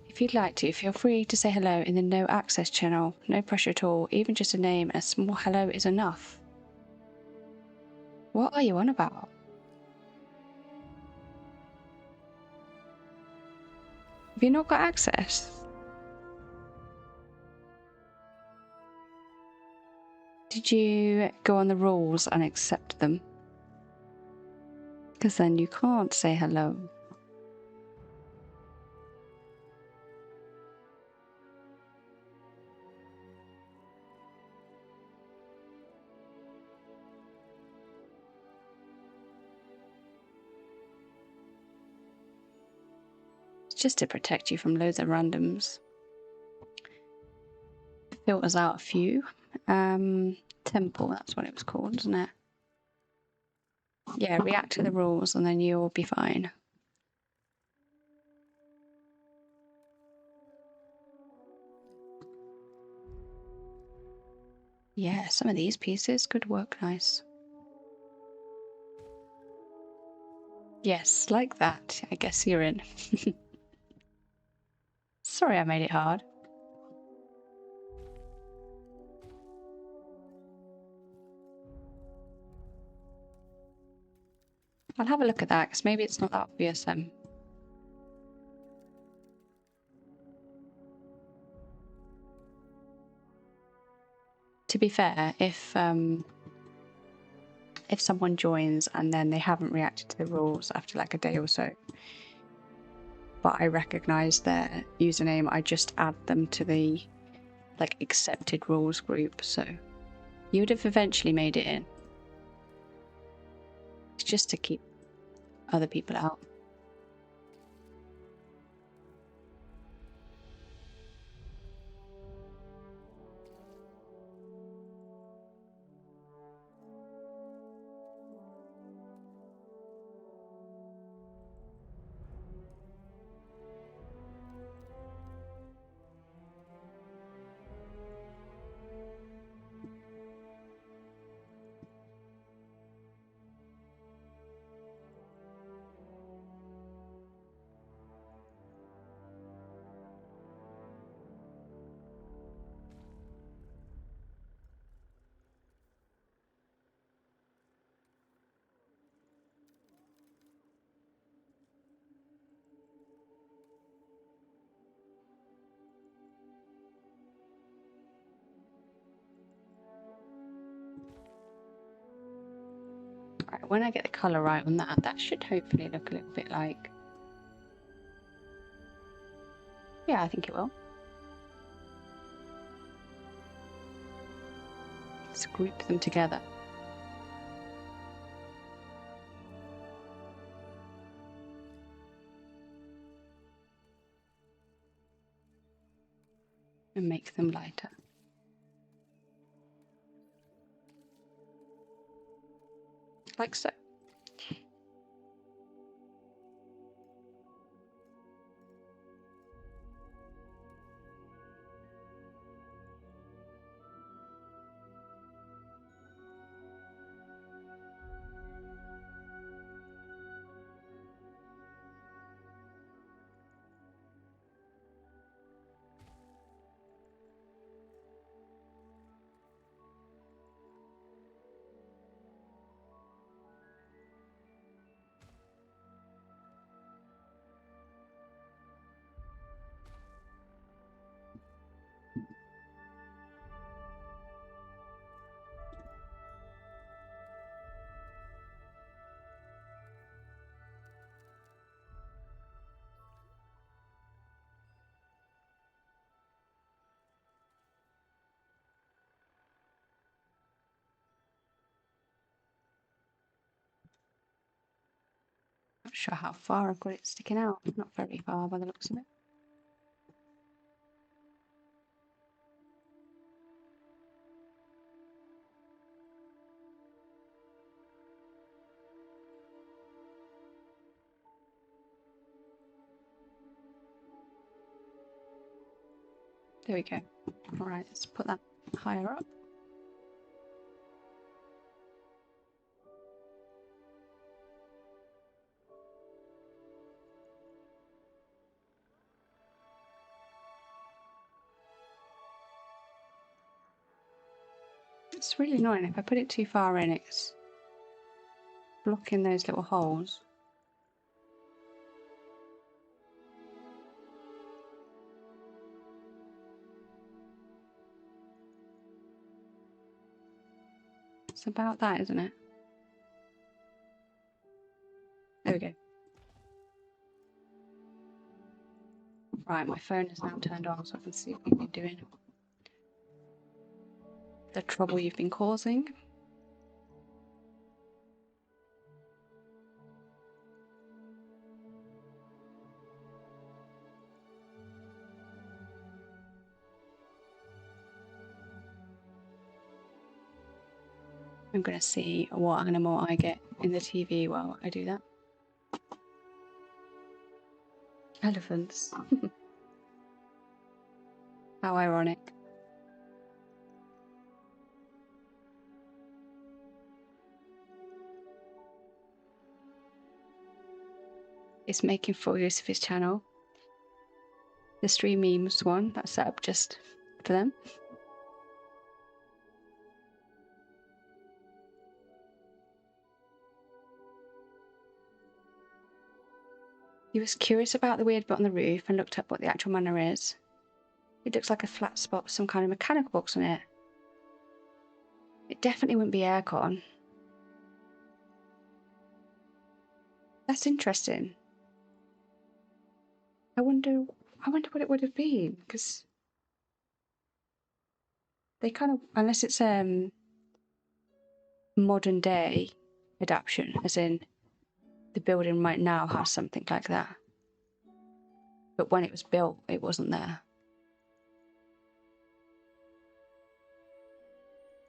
[SPEAKER 1] If you'd like to, feel free to say hello in the no access channel. No pressure at all, even just a name and a small hello is enough. What are you on about? Have you not got access? Did you go on the rules and accept them? Because then you can't say hello. It's just to protect you from loads of randoms. Filters out a few. Temple, that's what it was called, isn't it? Yeah, react to the rules and then you'll be fine. Yeah, some of these pieces could work nice. Yes, like that. I guess you're in. Sorry I made it hard. I'll have a look at that, because maybe it's not that obvious then. To be fair, if someone joins and then they haven't reacted to the rules after like a day or so, but I recognise their username, I just add them to the like accepted rules group, so you would have eventually made it in. It's just to keep other people out. Right, when I get the colour right on that, that should hopefully look a little bit like... Yeah, I think it will. Let's group them together. And make them lighter. Like so. Not sure how far I've got it sticking out. Not very far by the looks of it. There we go. Alright, let's put that higher up. It's really annoying. If I put it too far in, it's blocking those little holes. It's about that, isn't it? There we go. Right, my phone is now turned on so I can see what you've been doing. The trouble you've been causing. I'm going to see what animal I get in the TV while I do that. Elephants. How ironic. It's making full use of his channel. The stream memes one that's set up just for them. He was curious about the weird bit on the roof and looked up what the actual manor is. It looks like a flat spot with some kind of mechanical box on it. It definitely wouldn't be aircon. That's interesting. I wonder what it would have been, because they kind of, unless it's modern day adaptation, as in the building might now have something like that. But when it was built, it wasn't there.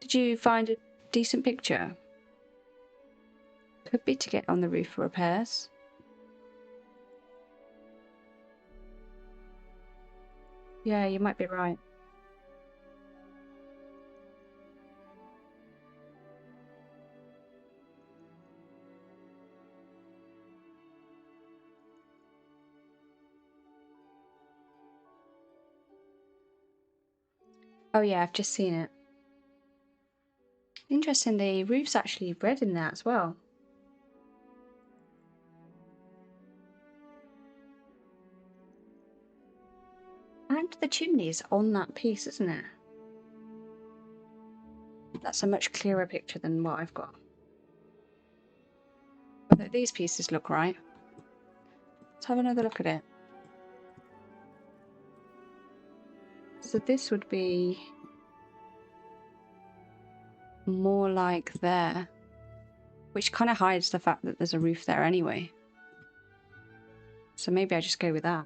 [SPEAKER 1] Did you find a decent picture? Could be to get on the roof for repairs. Yeah, you might be right. Oh yeah, I've just seen it. Interesting, the roof's actually red in that as well. And the chimney's on that piece, isn't it? That's a much clearer picture than what I've got. But these pieces look right. Let's have another look at it. So this would be more like there, which kind of hides the fact that there's a roof there anyway. So maybe I just go with that.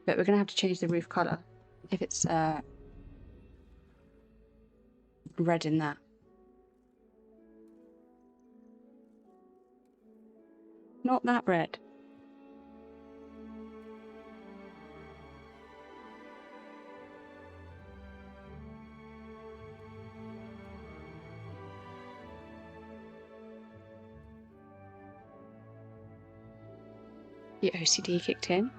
[SPEAKER 1] But we're going to have to change the roof colour if it's red in that. Not that red. The OCD kicked in.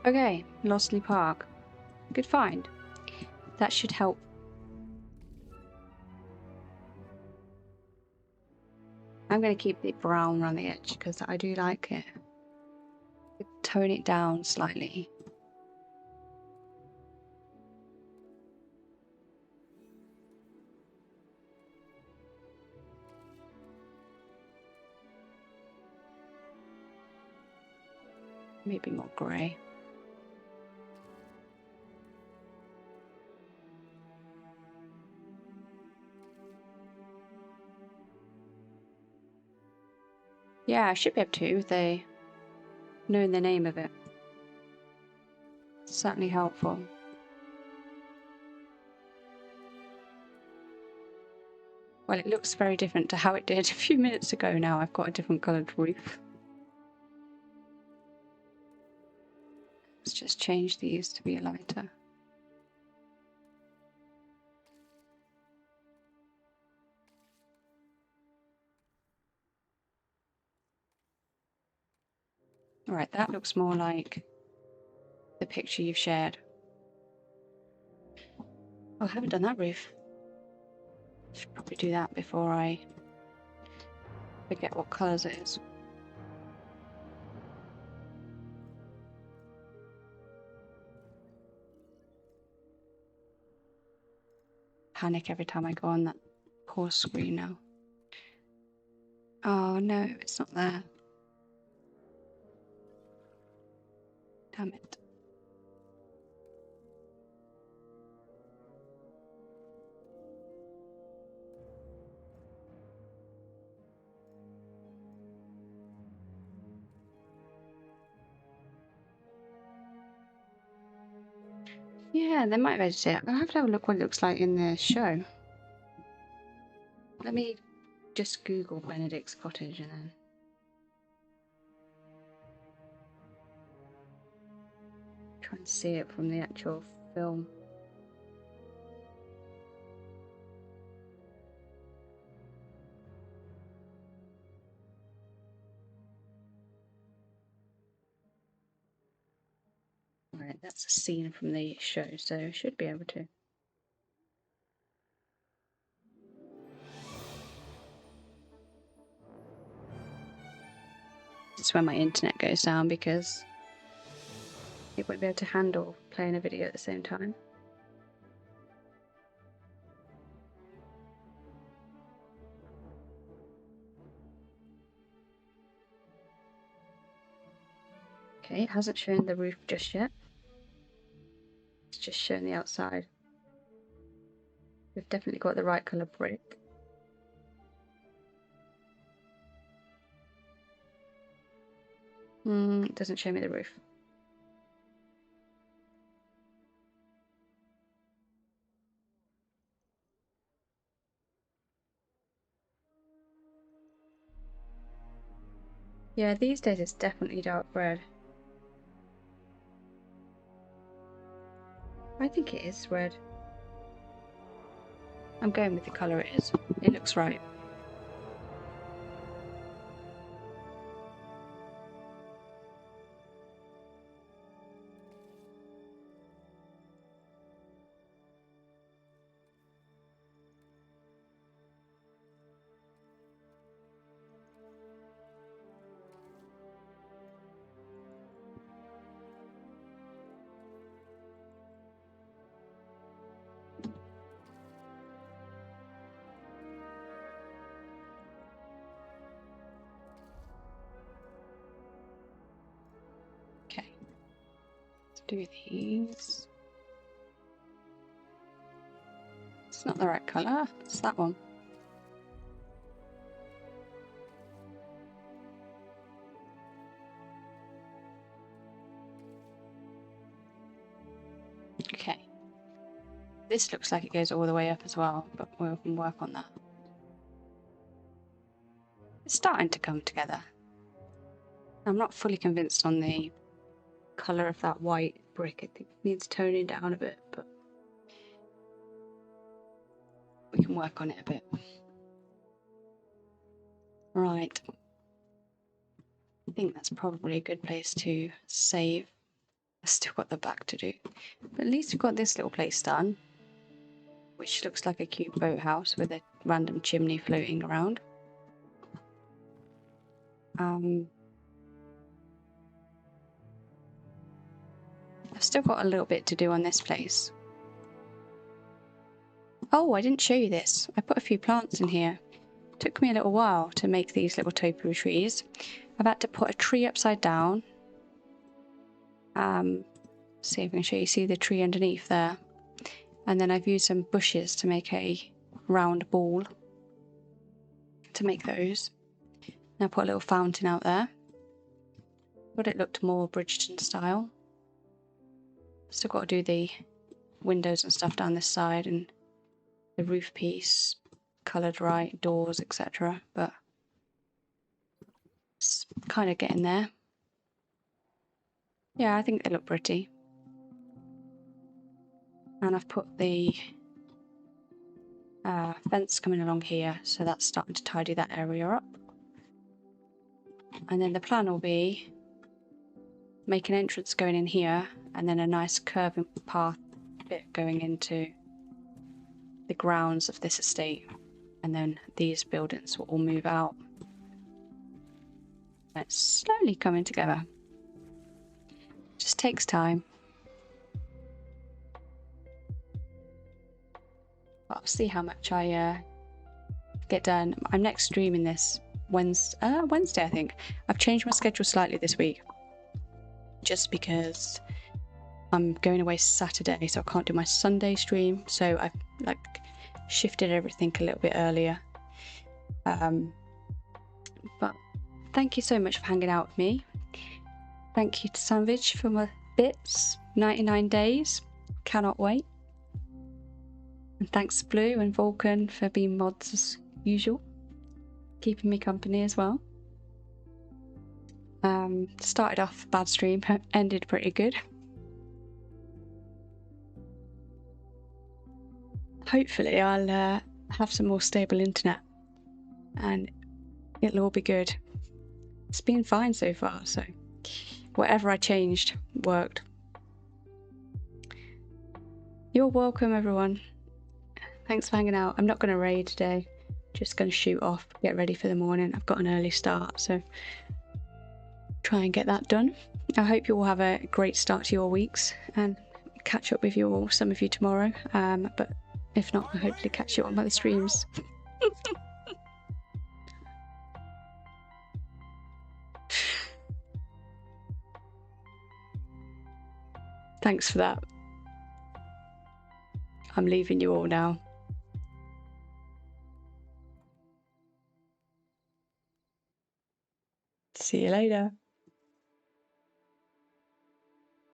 [SPEAKER 1] Okay, Lossley Park. Good find. That should help. I'm going to keep the brown around the edge because I do like it. Tone it down slightly. Maybe more grey. Yeah, I should be able to if they know the name of it. Certainly helpful. Well, it looks very different to how it did a few minutes ago now. I've got a different coloured roof. Let's just change these to be lighter. Alright, that looks more like the picture you've shared. Oh, I haven't done that roof. Should probably do that before I forget what colours it is. Panic every time I go on that poor screen now. Oh no, it's not there. Damn it. Yeah, they might have edited it. I'll have to have a look what it looks like in the show. Let me just Google Benedict's cottage and then try and see it from the actual film. Right, that's a scene from the show, so I should be able to. It's when my internet goes down because it won't be able to handle playing a video at the same time. Okay, it hasn't shown the roof just yet. It's just shown the outside. We've definitely got the right colour brick. It doesn't show me the roof. Yeah, these days it's definitely dark red. I think it is red. I'm going with the colour it is. It looks right. Okay. Let's do these. It's not the right colour. It's that one. Okay. This looks like it goes all the way up as well, but we can work on that. It's starting to come together. I'm not fully convinced on the colour of that white brick. I think it needs toning down a bit, but we can work on it a bit. Right. I think that's probably a good place to save. I've still got the back to do. But at least we've got this little place done, which looks like a cute boathouse with a random chimney floating around. I've still got a little bit to do on this place. Oh, I didn't show you this. I put a few plants in here. It took me a little while to make these little topiary trees. I've had to put a tree upside down. See if I can show you. See the tree underneath there? And then I've used some bushes to make a round ball to make those. Now put a little fountain out there. But it looked more Bridgerton style. Still got to do the windows and stuff down this side and the roof piece, coloured right, doors, etc. But it's kind of getting there. Yeah, I think they look pretty. And I've put the fence coming along here, so that's starting to tidy that area up. And then the plan will be make an entrance going in here, and then a nice curving path bit going into the grounds of this estate, and then these buildings will all move out. It's slowly coming together. Just takes time. I'll see how much I get done. I'm next streaming this Wednesday, I think. I've changed my schedule slightly this week, just because I'm going away Saturday, so I can't do my Sunday stream. So I've like shifted everything a little bit earlier. But thank you so much for hanging out with me. Thank you to Sandwich for my bits. 99 days. Cannot wait. And thanks Blue and Vulcan for being mods as usual. Keeping me company as well. Started off a bad stream, ended pretty good. Hopefully I'll have some more stable internet and it'll all be good. It's been fine so far, so whatever I changed worked. You're welcome, everyone. Thanks for hanging out. I'm not going to raid today. Just going to shoot off, get ready for the morning. I've got an early start, so try and get that done. I hope you all have a great start to your weeks and catch up with you all, some of you tomorrow. But if not, I'll hopefully catch you on other streams. Thanks for that. I'm leaving you all now. See you later.